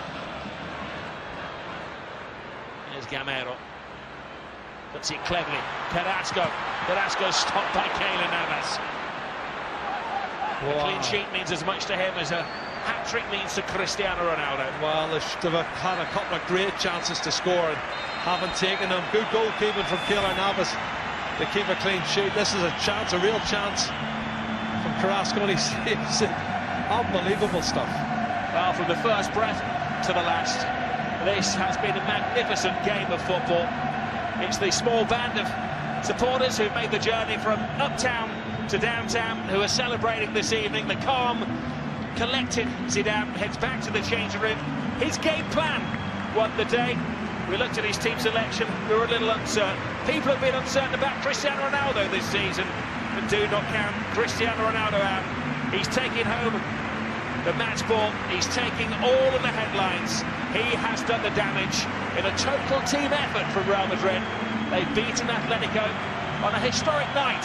Here's Gamero. Puts it cleverly. Carrasco. Carrasco stopped by Keylor Navas. Wow. A clean sheet means as much to him as a hat-trick means to Cristiano Ronaldo. Well, they've had a couple of great chances to score and haven't taken them. Good goalkeeping from Keylor Navas to keep a clean sheet. This is a chance, a real chance from Carrasco. He saves it. Unbelievable stuff. Well, from the first breath to the last, this has been a magnificent game of football. It's the small band of supporters who've made the journey from uptown to downtown who are celebrating this evening. The calm, collected Zidane heads back to the changing room. His game plan won the day. We looked at his team selection, we were a little uncertain. People have been uncertain about Cristiano Ronaldo this season, but do not count Cristiano Ronaldo out. He's taking home the match ball, he's taking all of the headlines. He has done the damage in a total team effort from Real Madrid. They've beaten Atletico on a historic night.